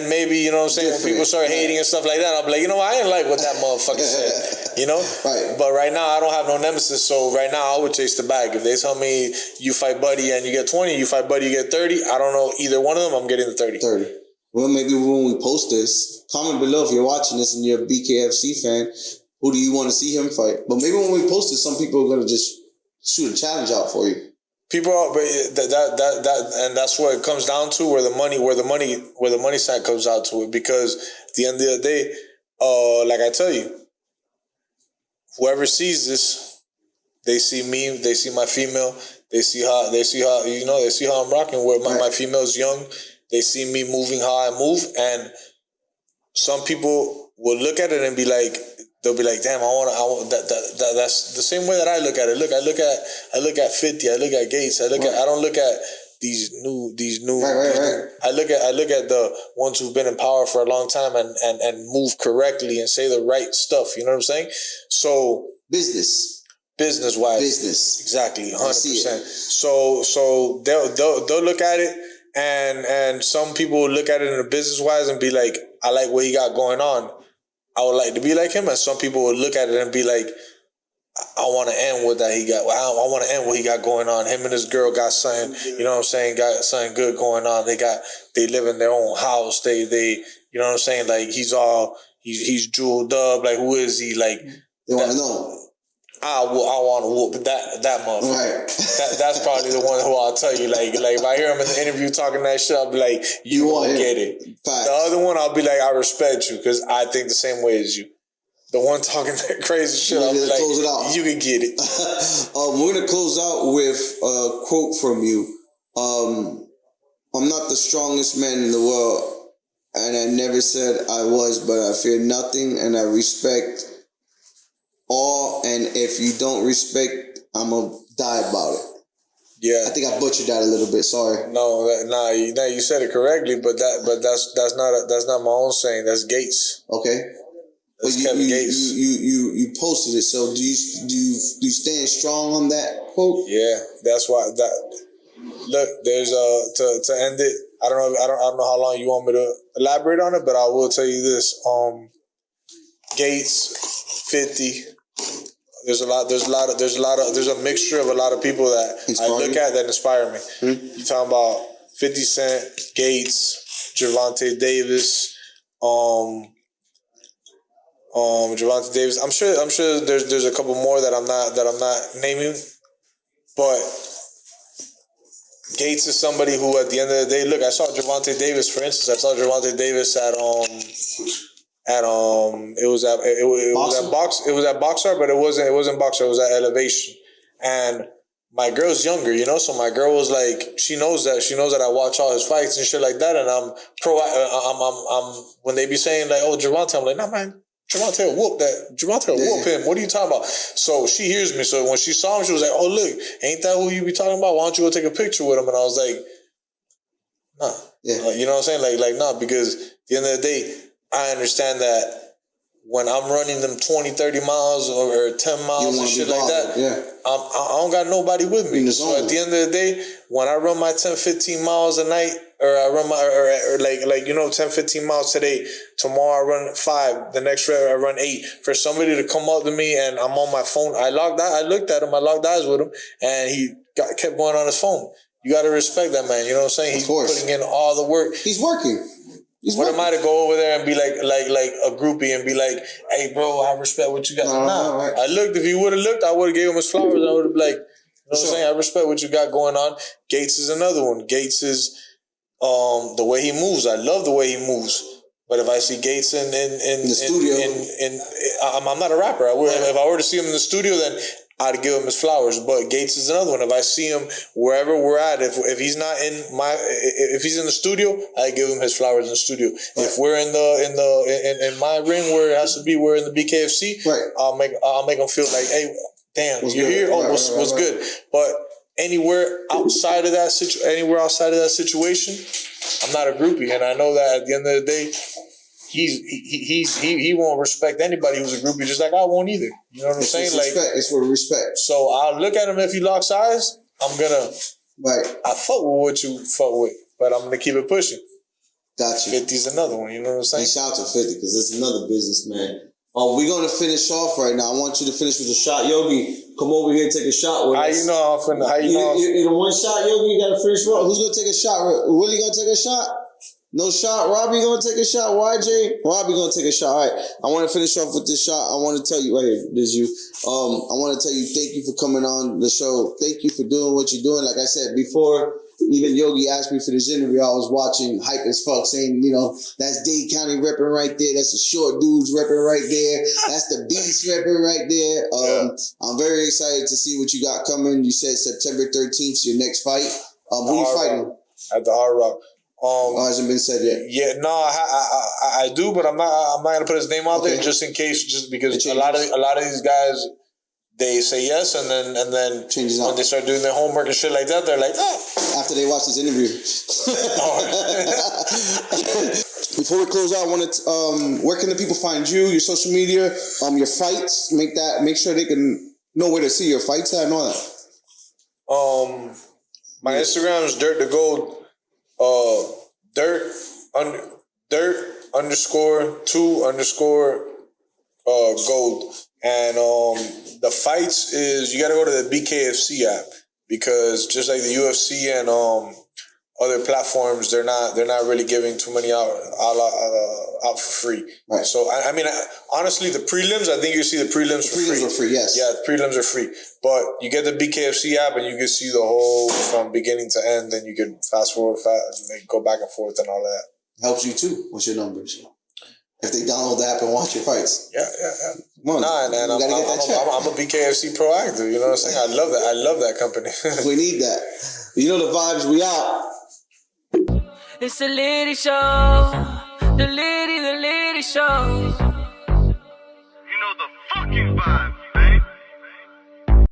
maybe, you know what I'm saying, when people start hating and stuff like that, I'll be like, you know what, I didn't like what that motherfucker said, you know? Right. But right now, I don't have no nemesis, so right now, I would chase the bag. If they tell me you fight Buddy and you get 20, you fight Buddy, you get 30, I don't know either one of them, I'm getting the 30. 30. Well, maybe when we post this, comment below if you're watching this and you're a BKFC fan, who do you want to see him fight? But maybe when we post it, some people are going to just shoot a challenge out for you. People are, but that and that's what it comes down to, where the money side comes out to it, because at the end of the day, like I tell you, whoever sees this, they see me, they see my female, they see how I'm rocking, where my female's young, they see me moving how I move, and some people will look at it and be like, they'll be like, damn, I want that's the same way that I look at it. Look, I look at 50, I look at Gates, I don't look at these new right. I look at the ones who've been in power for a long time and move correctly and say the right stuff, you know what I'm saying? So business wise. Exactly, 100%. So they'll look at it, and some people will look at it in a business wise and be like, I like what he got going on, I would like to be like him. And some people would look at it and be like, I want to end what that he got. I want to end what he got going on. Him and his girl got something, you know what I'm saying, got something good going on. They live in their own house. They you know what I'm saying? Like, he's jeweled up. Like, who is he? Like, they want to know. I want to whoop that motherfucker. Right. That's probably the one who I'll tell you. Like if I hear him in the interview talking that shit, I'll be like, you won't get it. Facts. The other one, I'll be like, I respect you because I think the same way as you. The one talking that crazy shit, I'll be like, close it out. You can get it. We're gonna close out with a quote from you. I'm not the strongest man in the world, and I never said I was, but I fear nothing, and I respect all, and if you don't respect, I'm gonna die about it. Yeah, I think I butchered that a little bit. Sorry. You said it correctly, but that's not my own saying. That's Gates. Okay. That's Kevin Gates. You posted it. So do you stand strong on that quote? Yeah, that's why. Look, there's to end it. I don't know how long you want me to elaborate on it, but I will tell you this. Gates, 50. There's a mixture of a lot of people that I look at that inspire me. You talking about 50 Cent, Gates, Gervonta Davis, Gervonta Davis. I'm sure there's a couple more that I'm not naming, but Gates is somebody who, at the end of the day, look, I saw Gervonta Davis, for instance. I saw Gervonta Davis at Boxer, but it wasn't Boxer. It was at Elevation, and my girl's younger, you know. So my girl was like, she knows that I watch all his fights and shit like that, and I'm when they be saying like, oh, Gervonta, I'm like, nah, man, Gervonta will whoop that. Gervonta will whoop him. What are you talking about? So she hears me. So when she saw him, she was like, oh, look, ain't that who you be talking about? Why don't you go take a picture with him? And I was like, nah. Yeah. You know what I'm saying? Like, nah, because at the end of the day, I understand that when I'm running them 20, 30 miles or 10 miles and shit like that, I don't got nobody with me. So at the end of the day, when I run my 10, 15 miles a night, or I run my, 10, 15 miles today, tomorrow I run 5, the next day I run 8. For somebody to come up to me and I'm on my phone, I looked at him, I locked eyes with him, and he kept going on his phone. You got to respect that man, you know what I'm saying? He's putting in all the work. He's working. What am I to go over there and be like a groupie and be like, hey, bro, I respect what you got? Nah. I looked. If he would have looked, I would have gave him his flowers. I would have been like, you know what I'm saying? I respect what you got going on. Gates is another one. Gates is the way he moves. I love the way he moves. But if I see Gates in the studio, I'm not a rapper. If I were to see him in the studio, then I'd give him his flowers. But Gates is another one. If I see him wherever we're at, if he's not if he's in the studio, I give him his flowers in the studio. Right. If we're in my ring where it has to be, we're in the BKFC. Right. I'll make him feel like, hey, damn, you're here. Oh, what's good? But anywhere outside of that situation, I'm not a groupie, and I know that at the end of the day, he won't respect anybody who's a groupie, just like I won't either. You know what I'm saying? Like, it's for respect. So I'll look at him if he locks eyes. I'm gonna I fuck with what you fuck with, but I'm gonna keep it pushing. Gotcha. 50's another one. You know what I'm saying? And shout out to 50 because it's another business, man. We're gonna finish off right now. I want you to finish with a shot, Yogi. Come over here and take a shot with us. How you know I'm finna? How you know? You the one shot, Yogi. You gotta finish. Who's gonna take a shot? Willie gonna take a shot? No shot. Robbie gonna take a shot. YJ. Robbie gonna take a shot. All right. I want to finish off with this shot. I want to tell you right here. This you. I want to tell you thank you for coming on the show. Thank you for doing what you're doing. Like I said before, even Yogi asked me for this interview. I was watching hype as fuck, saying, you know, that's Dade County repping right there. That's the short dudes repping right there. That's the beast repping right there. I'm very excited to see what you got coming. You said September 13th is your next fight. Who you fighting? At the Hard Rock. Hasn't been said yet. Yeah, no, I do, but I'm not gonna put his name out there just in case, just because a lot of these guys, they say yes and then changes when out. they start doing their homework and shit like that, they're like, after they watch this interview. Before we close out, I want to where can the people find you, your social media, your fights? Make sure they can know where to see your fights at and all that. My Instagram is Dirt to Gold. Dirt_2_gold. And the fights is you gotta go to the BKFC app, because just like the UFC and other platforms, they're not really giving too many out for free. Right. So I mean, honestly, the prelims, I think you see the prelims for free. Prelims are free, yes. Yeah, the prelims are free. But you get the BKFC app and you can see the whole from beginning to end, and you can fast forward, and go back and forth and all that. Helps you too. What's your numbers? If they download the app and watch your fights. Yeah. And I'm a BKFC proactive. You know what I'm saying? I love that company. We need that. You know the vibes. We out. It's the Litty Show. The Litty Show.